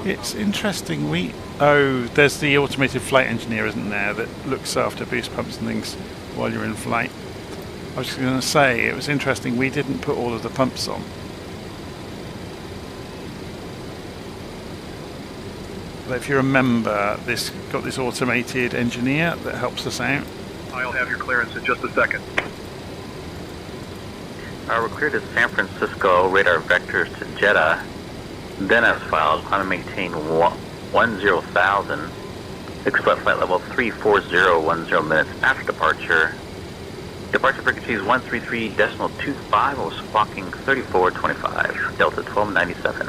It's interesting, there's the automated flight engineer, isn't there, that looks after boost pumps and things while you're in flight. I was just going to say, it was interesting, we didn't put all of the pumps on. But if you remember, this got this automated engineer that helps us out. I'll have your clearance in just a second. We're cleared to San Francisco, radar vectors to Jeddah. Then as filed, climb and maintain 10,000. Expect flight level 34010 minutes after departure. Departure frequency is 133.25, was squawking 3425, Delta 1297.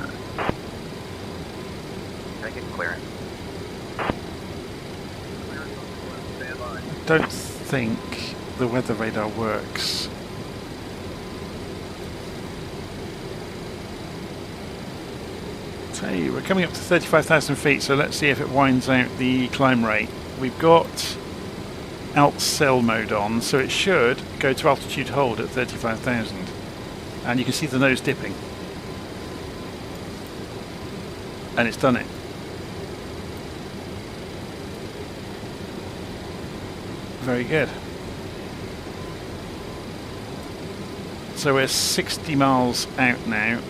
Can I get clearance? I don't think the weather radar works. So we're coming up to 35,000 feet, so let's see if it winds out the climb rate. We've got alt cell mode on, so it should go to altitude hold at 35,000. And you can see the nose dipping. And it's done it. Very good. So we're 60 miles out now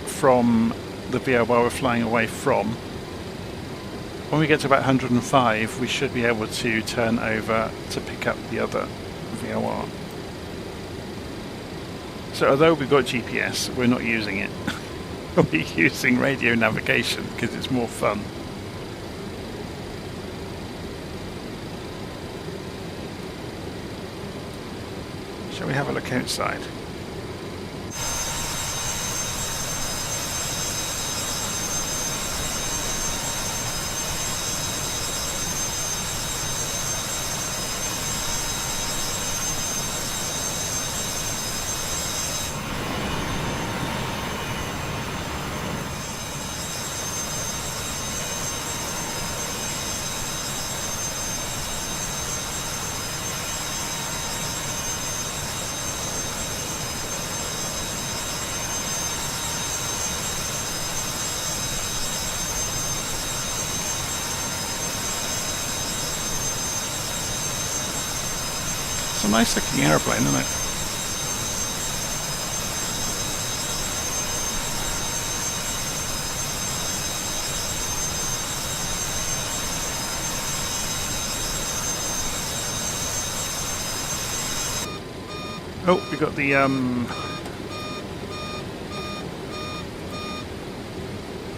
from the VOR we're flying away from. When we get to about 105, we should be able to turn over to pick up the other VOR. So although we've got GPS, we're not using it. We're using radio navigation because it's more fun. Shall we have a look outside? It's a nice looking aeroplane, isn't it? Oh, we got the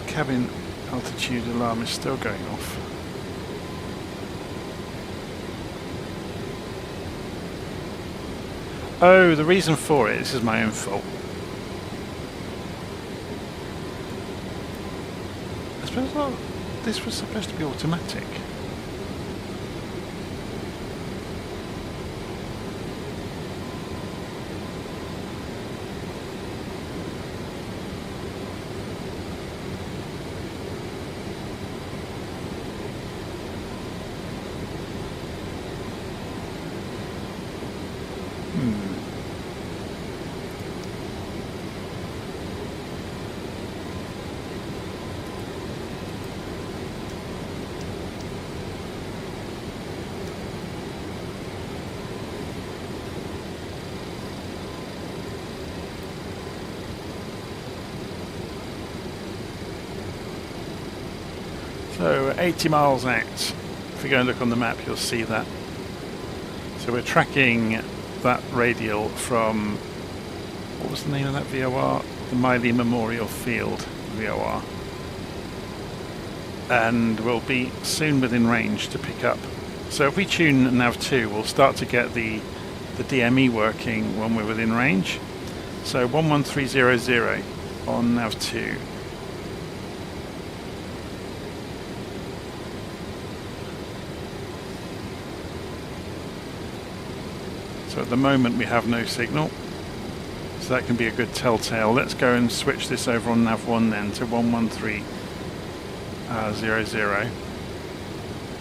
cabin altitude alarm is still going off. Oh, the reason for it, this is my own fault. I suppose this was supposed to be automatic. So 80 miles out, if you go and look on the map you'll see that. So we're tracking that radial from, what was the name of that VOR? The Miley Memorial Field VOR. And we'll be soon within range to pick up. So if we tune Nav2, we'll start to get the DME working when we're within range. So 11300 on Nav2. So at the moment we have no signal, so that can be a good telltale. Let's go and switch this over on Nav1 then to 11300,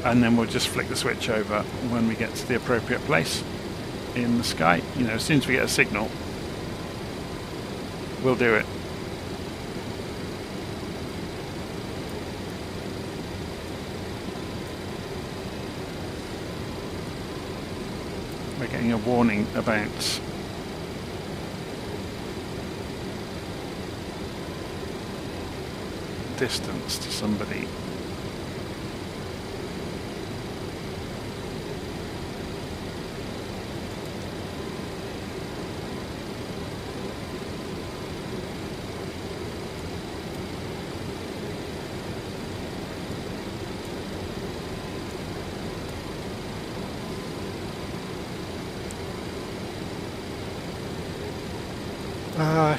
and then we'll just flick the switch over when we get to the appropriate place in the sky. You know, as soon as we get a signal, we'll do it. We're getting a warning about distance to somebody.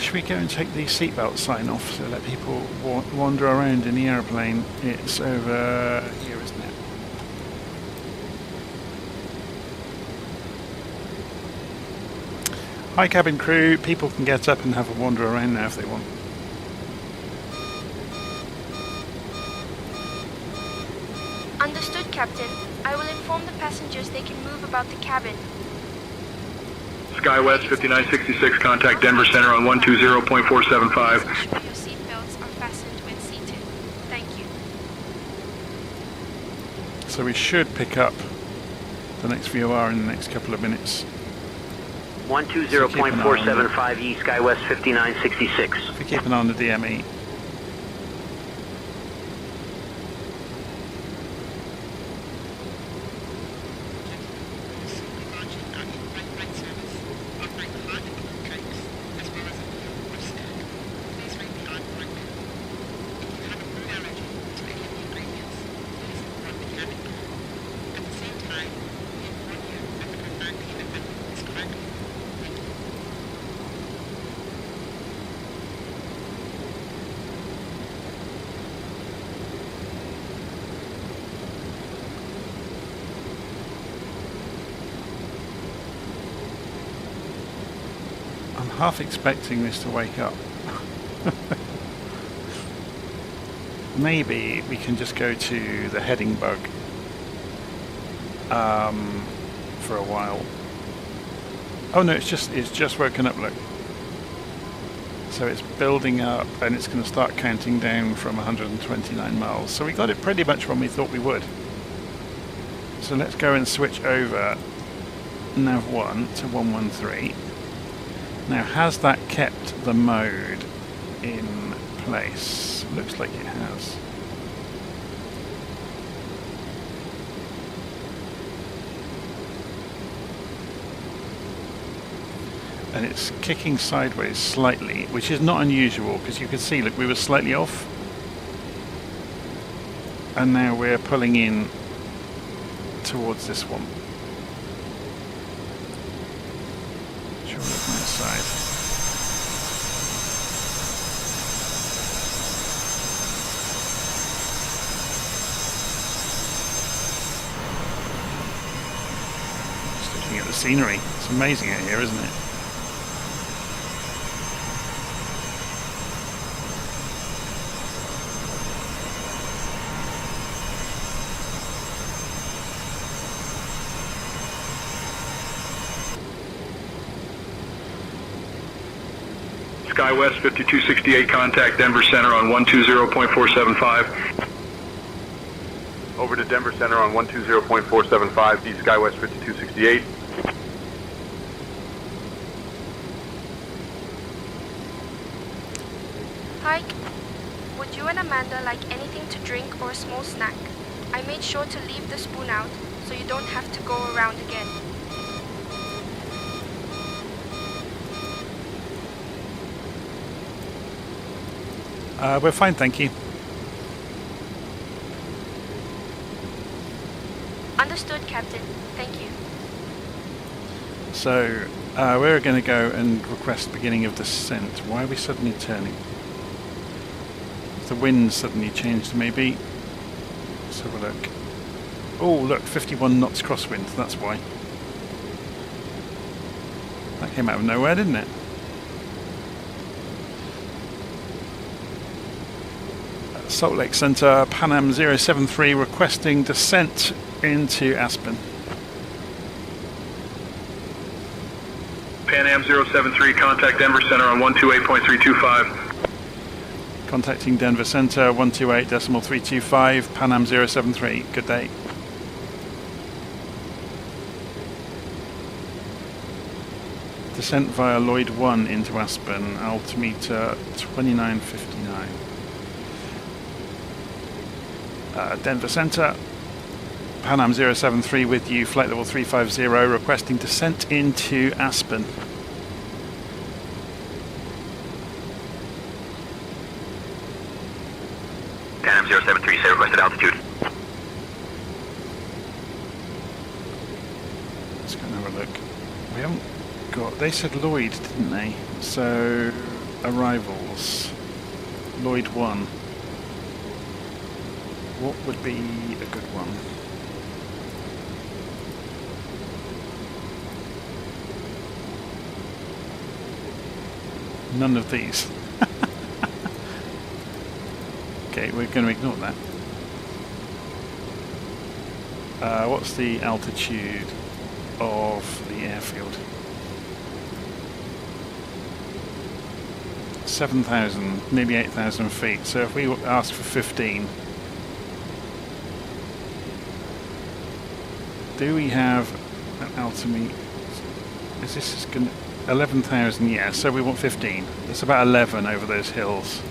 Should we go and take the seatbelt sign off so let people wander around in the aeroplane? It's over here, isn't it? Hi cabin crew, people can get up and have a wander around now if they want. Understood, Captain. I will inform the passengers they can move about the cabin. SkyWest 5966, contact Denver Center on 120.475. Ensure your seatbelts are fastened when seated. Thank you. So we should pick up the next VOR in the next couple of minutes. 120.475 E, SkyWest 5966. If we keep an eye on the DME. Half expecting this to wake up. Maybe we can just go to the heading bug for a while. Oh no, it's just woken up, look. So it's building up and it's going to start counting down from 129 miles. So we got it pretty much when we thought we would. So let's go and switch over nav 1 to 113. Now, has that kept the mode in place? Looks like it has. And it's kicking sideways slightly, which is not unusual because you can see, look, we were slightly off. And now we're pulling in towards this one. Side. Just looking at the scenery. It's amazing out here, isn't it? SkyWest 5268, contact Denver Center on 120.475. Over to Denver Center on 120.475, D SkyWest 5268. Hi. Would you and Amanda like anything to drink or a small snack? I made sure to leave the spoon out so you don't have to go around again. We're fine, thank you. Understood, Captain. Thank you. So, we're going to go and request beginning of descent. Why are we suddenly turning? The wind suddenly changed, maybe. Let's have a look. Oh, look, 51 knots crosswind, that's why. That came out of nowhere, didn't it? Salt Lake Center, Pan Am 073 requesting descent into Aspen. Pan Am 073, contact Denver Center on 128.325. Contacting Denver Center 128.325, Pan Am 073. Good day. Descent via Lloyd 1 into Aspen, altimeter 2959. Denver Center, Pan Am 073 with you, flight level 350, requesting descent into Aspen. Pan Am 073, say requested altitude. Let's go and have a look. We haven't got, they said Lloyd, didn't they? So, arrivals, Lloyd 1. What would be a good one? None of these. Okay, we're going to ignore that. What's the altitude of the airfield? 7,000, nearly 8,000 feet. So if we ask for 15, do we have an altimeter? Is this going to 11,000? Yeah, so we want 15. It's about 11 over those hills.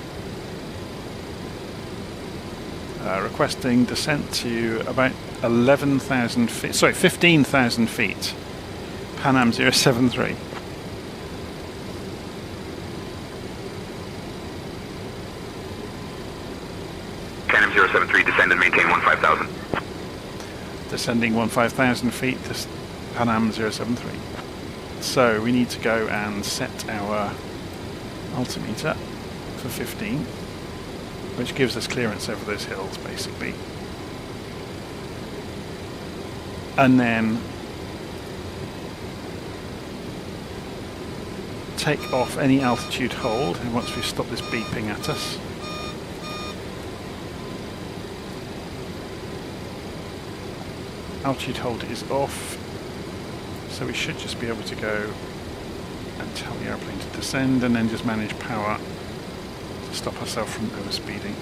Requesting descent to about 11,000 feet. Sorry, 15,000 feet. Pan Am 073. Pan Am 073, descend and maintain 15,000. Descending 15,000 feet to Pan Am 073. So we need to go and set our altimeter for 15, which gives us clearance over those hills basically. And then take off any altitude hold once we've stopped this beeping at us. Altitude hold is off, so we should just be able to go and tell the airplane to descend and then just manage power to stop ourselves from overspeeding.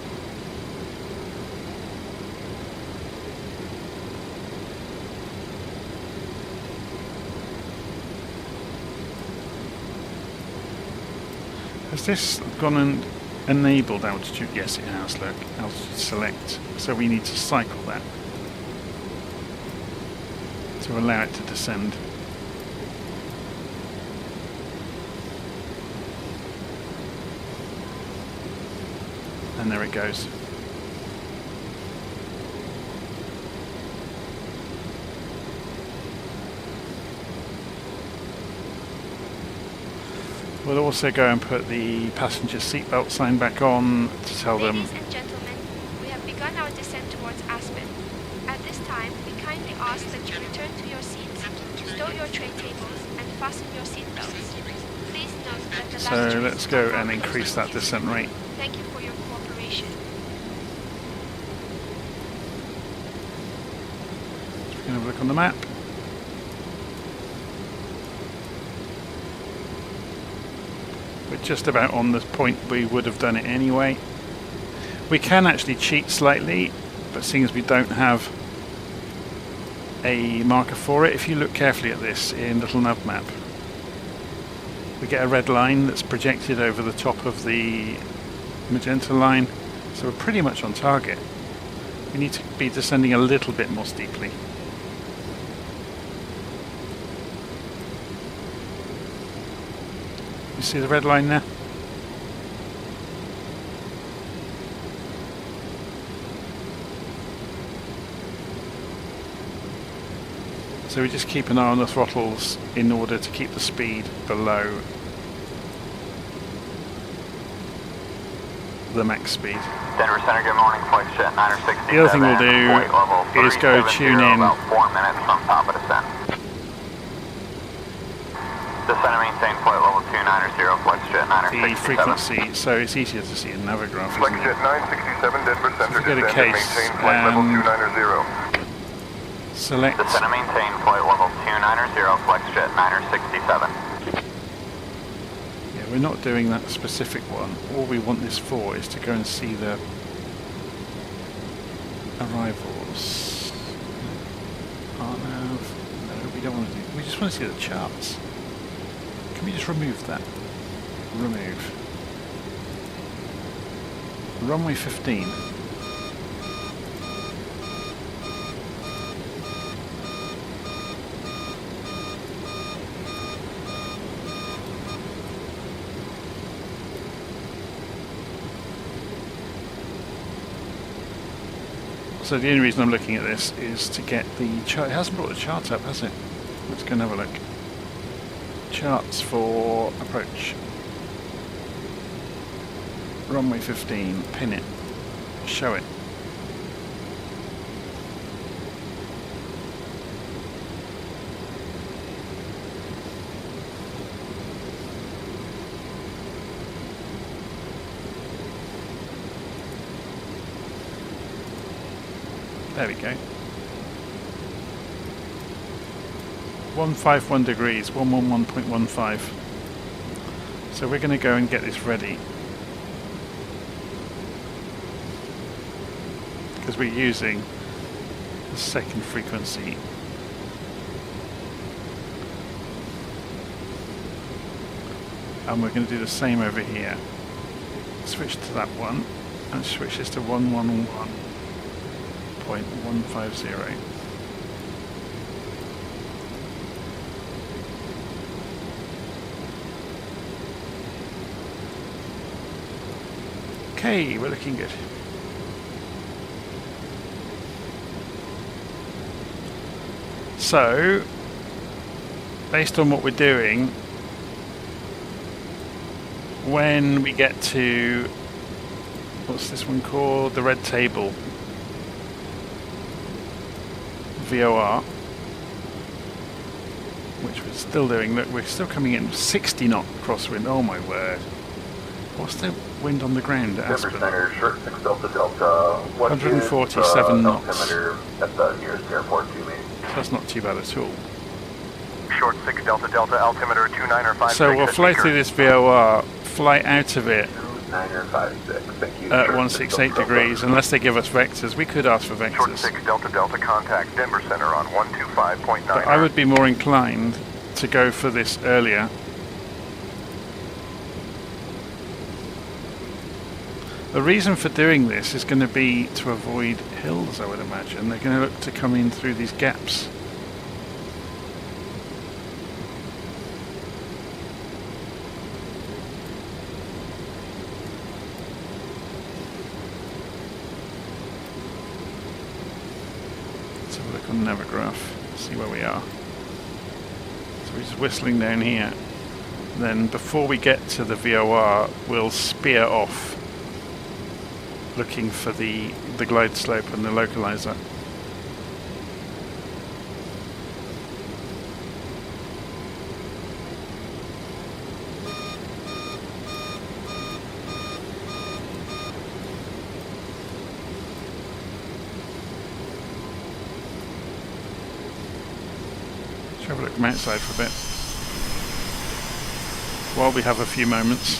Has this gone and enabled altitude? Yes, it has. Look, altitude select. So we need to cycle that to allow it to descend. And there it goes. We'll also go and put the passenger seatbelt sign back on to tell them. Ladies and gentlemen, we have begun our descent towards Aspen. At this time, we kindly ask that you return to your seats, stow your tray tables, and fasten your seatbelts. Please note that the So let's go and increase that descent rate. Thank you for your cooperation. So we're going to have a look on the map. We're just about on the point we would have done it anyway. We can actually cheat slightly, but seeing as we don't have a marker for it, if you look carefully at this in LittleNavMap, we get a red line that's projected over the top of the magenta line, so we're pretty much on target. We need to be descending a little bit more steeply. You see the red line there? So we just keep an eye on the throttles in order to keep the speed below the max speed. Denver Center, good morning, flight jet 967. The other thing we'll do is go tune in about 4 minutes from top of descent. Descend and maintain flight level 290, flight jet 967. the frequency, so it's easier to see in Navigraph, Flight isn't jet it? 967, Denver Center, So if we go to descend and case maintain flight level and 290. select Descend and maintain flight level 290, flight jet 967. Yeah, we're not doing that specific one. All we want this for is to go and see the arrivals. RNAV. No, we don't want to do. We just want to see the charts. Can we just remove that? Remove. Runway 15. So the only reason I'm looking at this is to get the chart. It hasn't brought the chart up, has it? Let's go and have a look. Charts for approach. Runway 15, pin it, show it. There we go. 151 degrees, 111.15. So we're going to go and get this ready. Because we're using the second frequency And we're going to do the same over here. Switch to that one and switch this to 111.150. Okay, we're looking good. So, based on what we're doing, when we get to, what's this one called? The red table. VOR. Which we're still doing. Look, we're still coming in 60 knot crosswind. Oh my word. What's the wind on the ground at Aspen? Center, short 6 Delta Delta. 147 knots. Altimeter at the nearest airport to me. So that's not too bad at all. Short 6 Delta Delta, altimeter 2956. So we'll fly through this VOR, fly out of it 2956. Thank you. at 168 degrees, unless they give us vectors. We could ask for Short vectors. 6 Delta Delta, contact Denver Center on 125.9. But I would be more inclined to go for this earlier. The reason for doing this is going to be to avoid hills, I would imagine. They're going to look to come in through these gaps. Let's have a look on the Navigraph, see where we are. So we're just whistling down here. Then before we get to the VOR, we'll spear off, looking for the glide slope and the localizer. Let's have a look from outside for a bit while we have a few moments.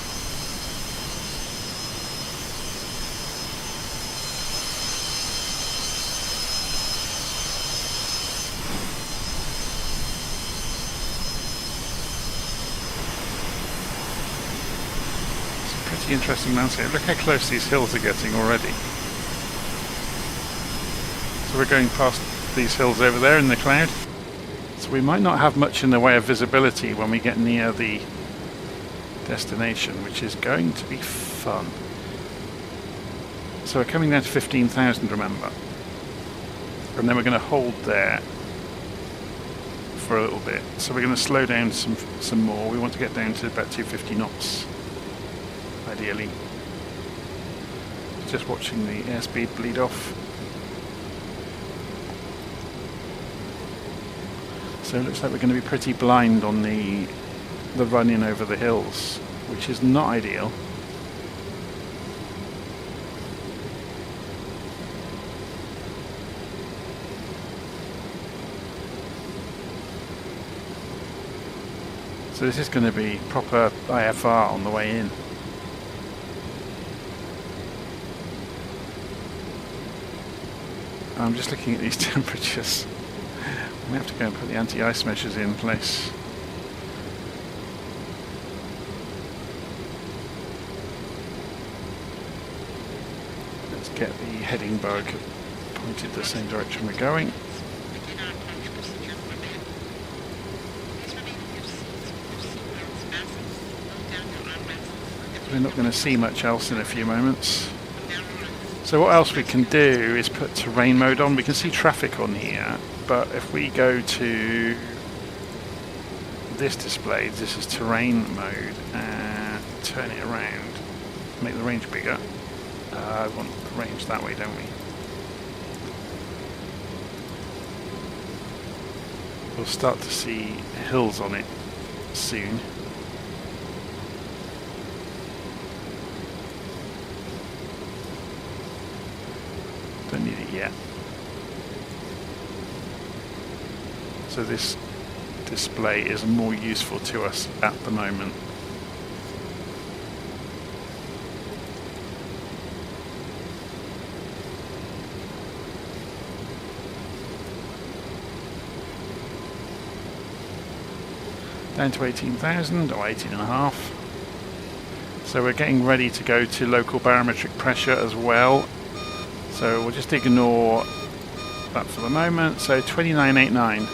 Interesting landscape. Look how close these hills are getting already. So we're going past these hills over there in the cloud. So we might not have much in the way of visibility when we get near the destination, which is going to be fun. So we're coming down to 15,000, remember. And then we're going to hold there for a little bit. So we're going to slow down some more. We want to get down to about 250 knots. Ideally. Just watching the airspeed bleed off. So it looks like we're going to be pretty blind on the run-in over the hills, which is not ideal. So this is going to be proper IFR on the way in. I'm just looking at these temperatures. We have to go and put the anti-ice measures in place. Let's get the heading bug pointed the same direction we're going. We're not going to see much else in a few moments. So what else we can do is put terrain mode on. We can see traffic on here, but if we go to this display, this is terrain mode, and turn it around, make the range bigger. I want the range that way, don't we? We'll start to see hills on it soon. Don't need it yet. So this display is more useful to us at the moment. Down to 18,000 or 18.5. So we're getting ready to go to local barometric pressure as well. So we'll just ignore that for the moment. So 2989.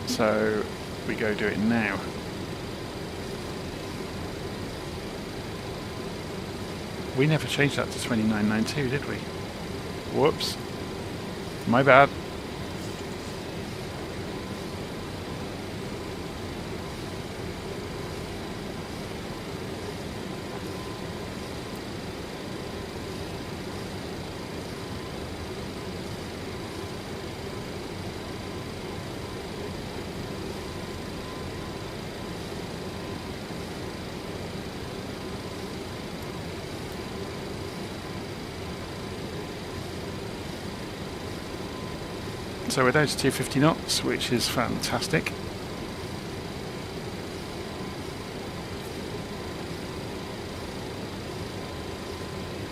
So we go do it now. We never changed that to 2992, did we? Whoops. My bad. So we're down to 250 knots, which is fantastic.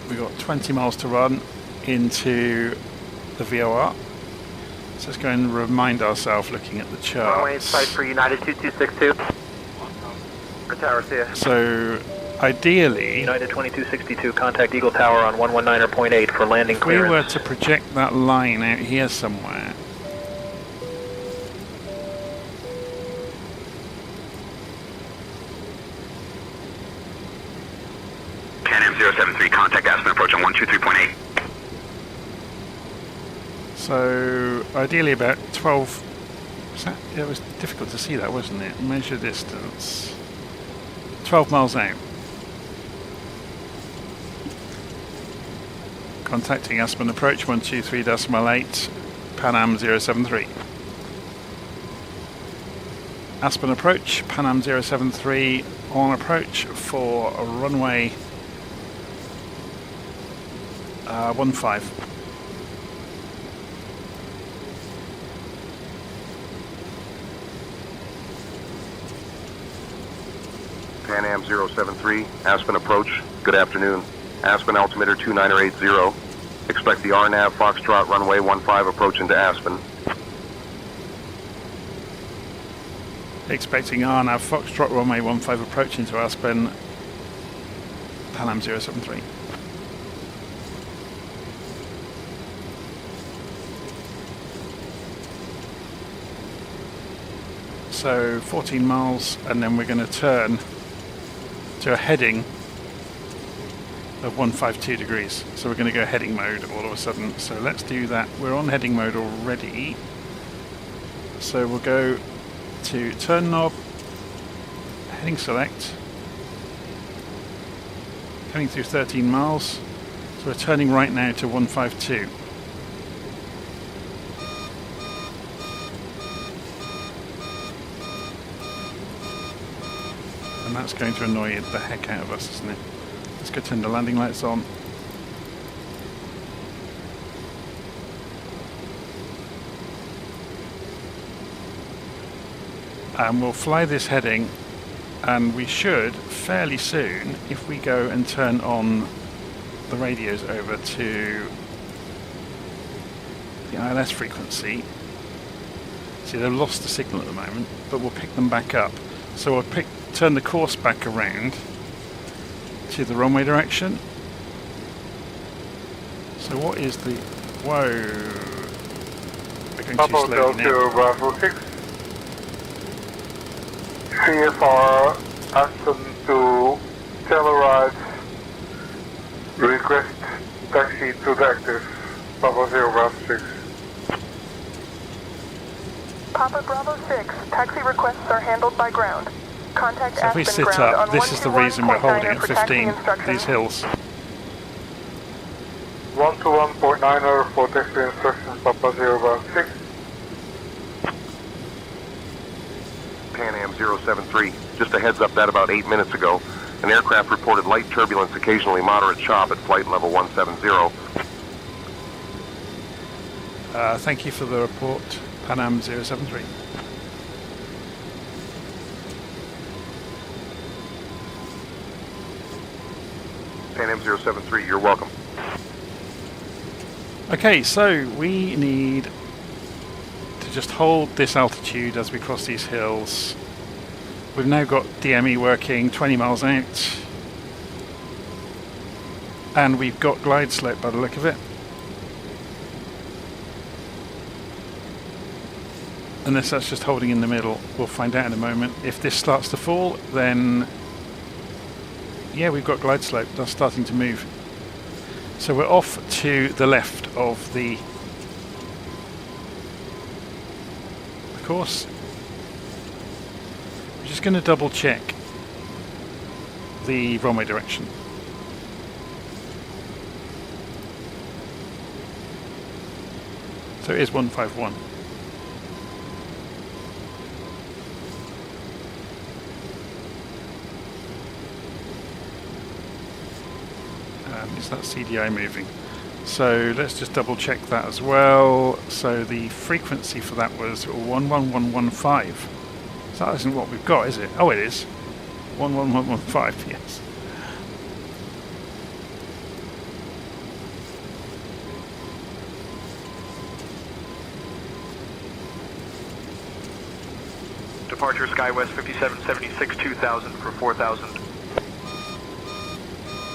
We've got 20 miles to run into the VOR. So let's go and remind ourselves looking at the chart. Runway inside for United 2262. Tower, see ya. So ideally, United 2262, contact Eagle Tower on 119.8 for landing if we clearance. were to project that line out here somewhere, Pan Am 073, contact Aspen approach on 123.8. so ideally about 12. It was difficult to see that, wasn't it? Measure distance. 12 miles out. Contacting Aspen approach 123.8, Pan Am 073. Aspen approach, Pan Am 073 on approach for a runway 15. Pan Am 073, Aspen approach. Good afternoon. Aspen altimeter 2980. Expect the RNAV Foxtrot runway 15 approach into Aspen. Expecting RNAV Foxtrot runway 15 approach into Aspen, Pan Am 073. So 14 miles, and then we're going to turn to a heading of 152 degrees. So we're going to go heading mode all of a sudden. So let's do that. We're on heading mode already. So we'll go to turn knob, heading select, coming through 13 miles. So we're turning right now to 152. And that's going to annoy the heck out of us, isn't it? Let's go turn the landing lights on. And we'll fly this heading, and we should fairly soon, if we go and turn on the radios over to the ILS frequency. See, they've lost the signal at the moment, but we'll pick them back up. So we'll turn the course back around to the runway direction. So what is the... Whoa. We're going too slowly now. Bravo 6. CFR Aspen to Telluride. Request taxi to the active. Papa 0 Bravo 6. Papa Bravo 6, taxi requests are handled by ground. Contact So if we Aspen sit ground up, on this is the reason we're holding at 121.9 for taxi 15, instructions. these hills. 121.9 for taxi instructions, Papa 0 Bravo 6. Pan Am 073, just a heads up that about 8 minutes ago, an aircraft reported light turbulence, occasionally moderate chop at flight level 170. Thank you for the report, Pan Am 073. Pan Am 073, you're welcome. Okay, so we need to to just hold this altitude as we cross these hills. We've now got DME working 20 miles out. And we've got glide slope by the look of it. Unless that's just holding in the middle, we'll find out in a moment. If this starts to fall, then yeah, we've got glide slope. That's starting to move. So we're off to the left of the course. I'm just going to double check the runway direction. So it is 151. Is that CDI moving? So let's just double check that as well. So the frequency for that was 11115. So that isn't what we've got, is it? Oh, it is. 11115, yes. Departure SkyWest 5776 2000 for 4000.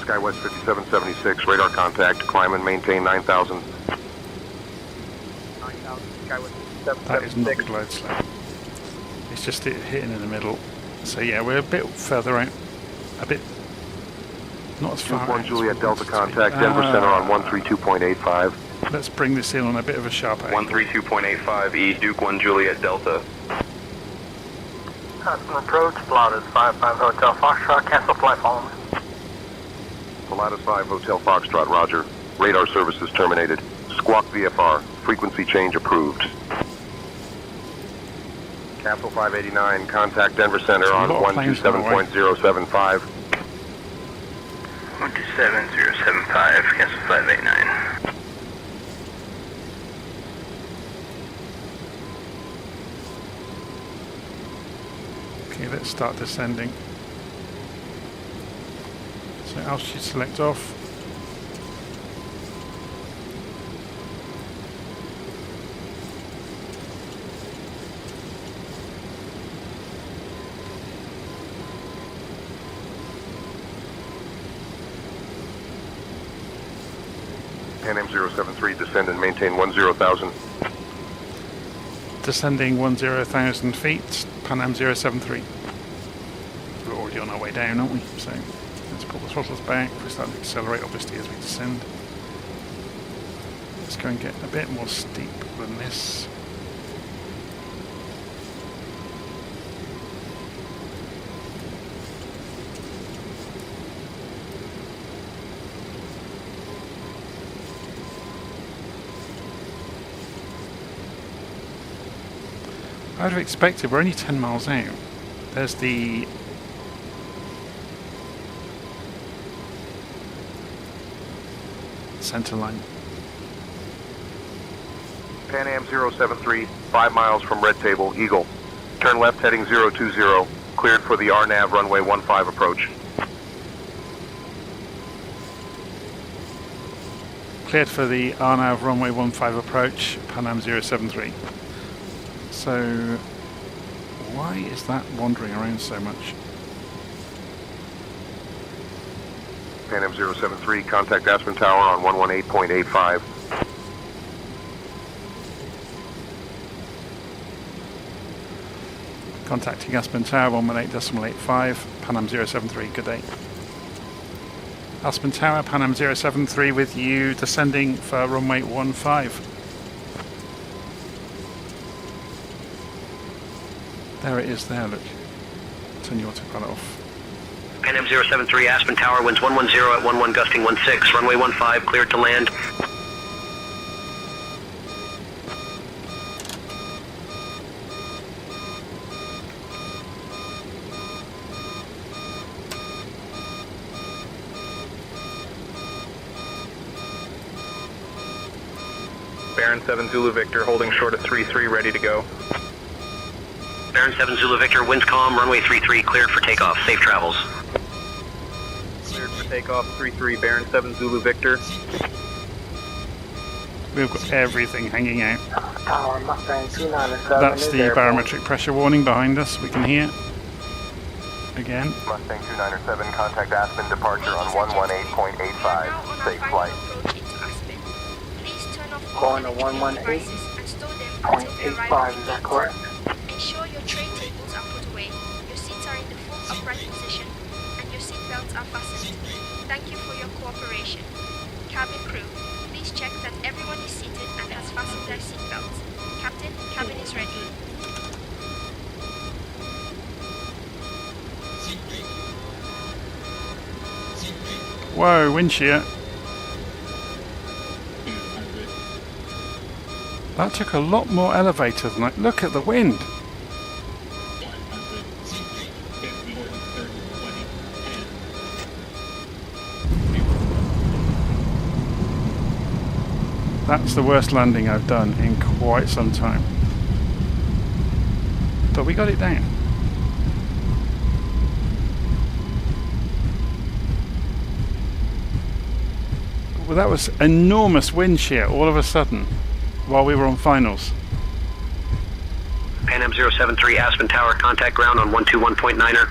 SkyWest 5776, radar contact, climb and maintain 9000. 9000, SkyWest 5776. That is not glide slope. It's just it hitting in the middle. So yeah, we're a bit further out. A bit, not as far out. 1 Juliet Delta contact, Denver Center on 132.85. Let's bring this in on a bit of a sharp angle. 132.85 E, Duke 1 Juliet Delta. Aspen approach, Pilatus 55 Hotel Foxtrot, cancel flight following. Pilatus 5 Hotel Foxtrot, roger. Radar services terminated. Squawk VFR, frequency change approved. Capsule 589, contact Denver Center on 127.075. 127.075, cancel 589. Okay, let's start descending. So altitude select off. Pan Am 073, descend and maintain 10,000. Descending 10,000 feet, Pan Am 073. We're already on our way down, aren't we? So let's pull the throttles back. We're starting to accelerate obviously as we descend. Let's go and get a bit more steep than this. I would have expected, we're only 10 miles out. There's the center line. Pan Am 073, 5 miles from Red Table, Eagle. Turn left heading 020, cleared for the RNAV runway 15 approach. Cleared for the RNAV runway 15 approach, Pan Am 073. So, why is that wandering around so much? Pan Am 073, contact Aspen Tower on 118.85. Contacting Aspen Tower 118.85, Pan Am 073, good day. Aspen Tower, Pan Am 073 with you, descending for runway 15. There it is there, look. Turn your autopilot off. Pan Am 073, Aspen Tower, winds 110 at 11 gusting 16, runway 15, cleared to land. Baron 7 Zulu Victor, holding short of 33, ready to go. Baron 7 Zulu Victor, winds calm, runway 33, cleared for takeoff. Safe travels. Cleared for takeoff, 33, Baron 7 Zulu Victor. We've got everything hanging out. Tower Mustang 297 That's is the airborne. barometric pressure warning behind us. We can hear. Again. Mustang 297, contact Aspen departure on 118.85. Safe flight. Going to 118.85, is that correct? Ensure your tray tables are put away, your seats are in the full upright position, and your seat belts are fastened. Thank you for your cooperation. Cabin crew, please check that everyone is seated and has fastened their seat belts. Captain, cabin is ready. Whoa, wind shear. That took a lot more elevator than I... Look at the wind. That's the worst landing I've done in quite some time. But we got it down. Well, that was enormous wind shear all of a sudden while we were on finals. Pan Am 073 Aspen Tower, contact ground on 121.9er.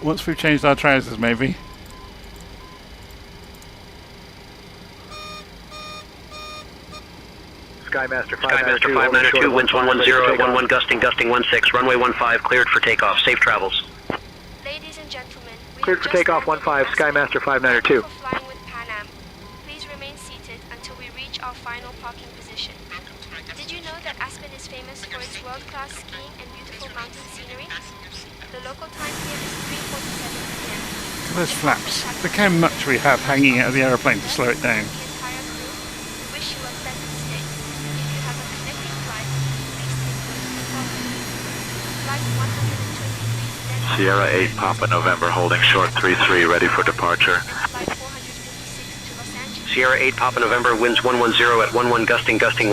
Once we've changed our trousers, maybe. Skymaster Skymaster 592, winds 110 at 11, gusting 16, runway 15, cleared for takeoff. Safe travels. Ladies and gentlemen, we Cleared have for just takeoff, landed 15, in Aspen. Skymaster 592. Thank you for flying with Pan Am. Please remain seated until we reach our final parking position. Did you know that Aspen is famous for its world-class skiing and beautiful mountain scenery? The local time here is 3:47 p.m. Look at those flaps. Look how much we have hanging out of the aeroplane to slow it down. The entire crew, we wish you a pleasant stay. If you have a connecting flight, please take note of the following. Flight 123 Sierra 8 Papa November holding short 33 ready for departure. Flight 456 to Los Angeles. Sierra 8 Papa November, winds 110 at 11, gusting 16,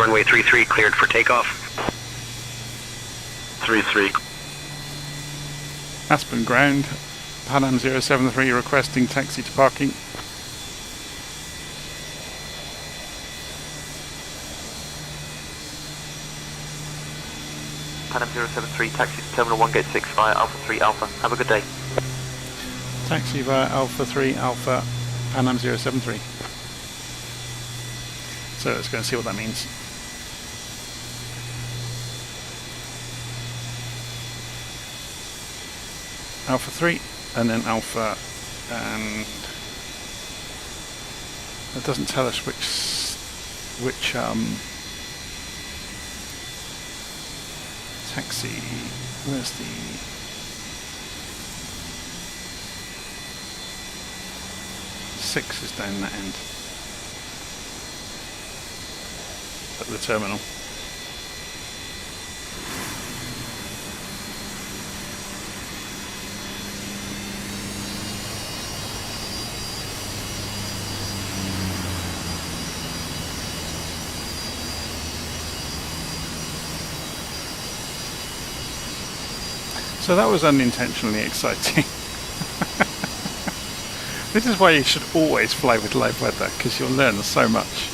runway 33, cleared for takeoff. 33. Aspen ground. Pan Am 073 requesting taxi to parking. Pan Am 073, taxi to Terminal 1, Gate 6 via Alpha 3 Alpha. Have a good day. Taxi via Alpha 3 Alpha Pan Am 073. So let's go and see what that means. Alpha 3 and then Alpha, and it doesn't tell us which taxi. Where's the six is down that end at the terminal. So that was unintentionally exciting. This is why you should always fly with live weather, because you'll learn so much.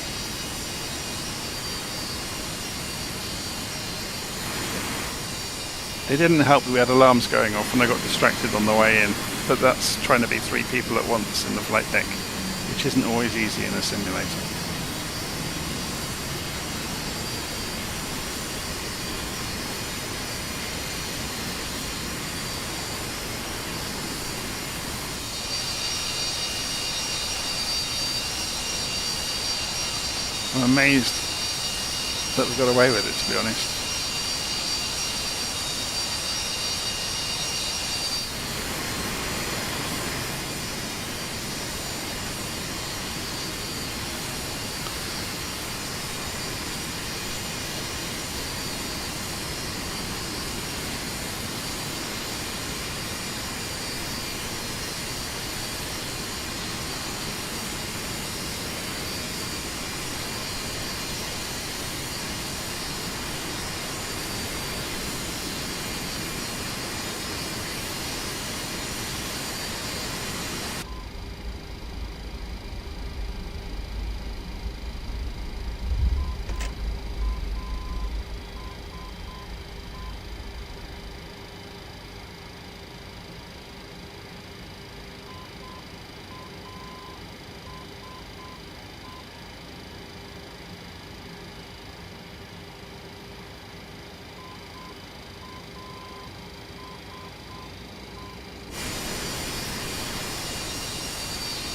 It didn't help that we had alarms going off and I got distracted on the way in, but that's trying to be 3 people at once in the flight deck, which isn't always easy in a simulator. I'm amazed that we got away with it, to be honest.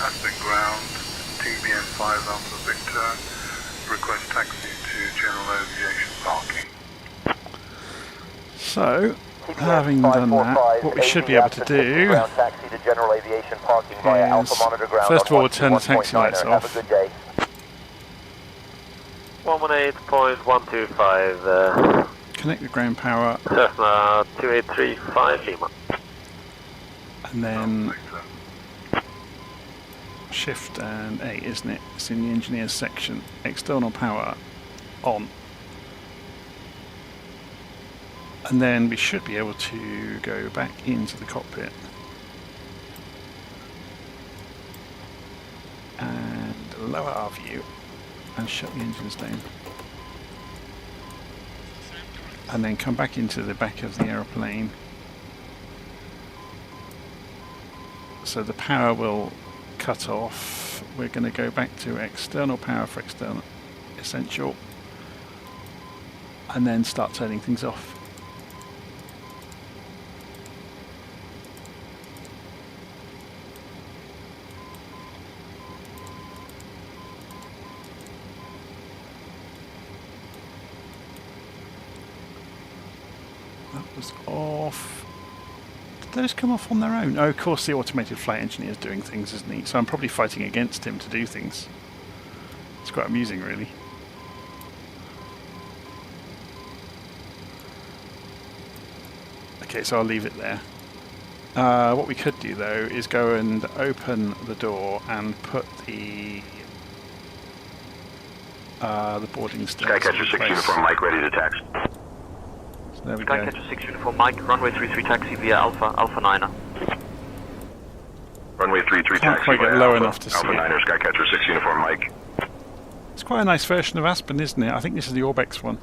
Aspen ground, TBN 5 Alpha Victor, request taxi to General Aviation Parking. So, having done that, what we should be able to do is, first of all, we'll turn the taxi lights off. 118.125, Connect the ground power, Cessna 2835 Lima. and then Shift and A, isn't it? It's in the engineers section. External power on. And then we should be able to go back into the cockpit. And lower our view and shut the engines down. And then come back into the back of the aeroplane. So the power will cut off. We're going to go back to external power for external essential. And then start turning things off. That was off. Did those come off on their own? Oh, of course, the automated flight engineer is doing things, isn't he? So I'm probably fighting against him to do things. It's quite amusing, really. Okay, so I'll leave it there. What we could do, though, is go and open the door and put the boarding stairs. Skycatcher 6 uniform Mike ready to tax. So there we go. Skycatcher 6 uniform Mike, runway 33 taxi via Alpha 9. Runway 33 Can't taxi quite get via low Alpha, enough to see Alpha it. 9er, Skycatcher 6 uniform Mike. It's quite a nice version of Aspen, isn't it? I think this is the Orbex one.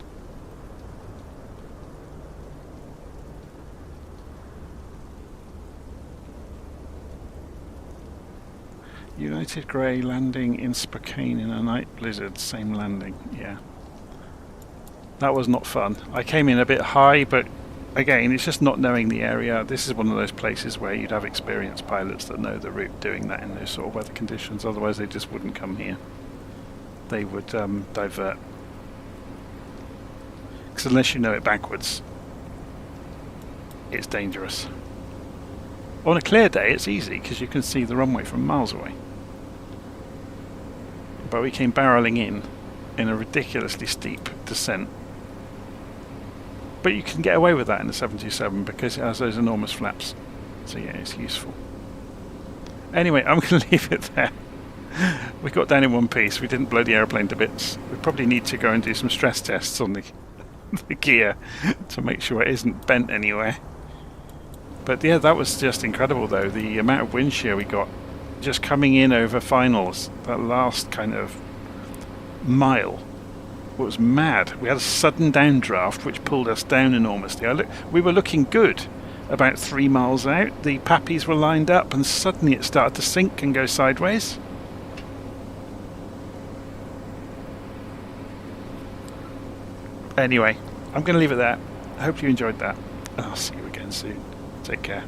United Grey landing in Spokane in a night blizzard. Same landing, yeah. That was not fun. I came in a bit high, but again, it's just not knowing the area. This is one of those places where you'd have experienced pilots that know the route doing that in those sort of weather conditions. Otherwise, they just wouldn't come here. They would divert. Because unless you know it backwards, it's dangerous. On a clear day, it's easy because you can see the runway from miles away. But we came barreling in a ridiculously steep descent. But you can get away with that in the 727 because it has those enormous flaps. So yeah, it's useful. Anyway, I'm going to leave it there. We got down in one piece. We didn't blow the airplane to bits. We probably need to go and do some stress tests on the gear to make sure it isn't bent anywhere. But yeah, that was just incredible though. The amount of wind shear we got just coming in over finals. That last kind of mile was mad. We had a sudden downdraft which pulled us down enormously. We were looking good about 3 miles out. The pappies were lined up and suddenly it started to sink and go sideways. Anyway, I'm going to leave it there. I hope you enjoyed that. And I'll see you again soon. Take care.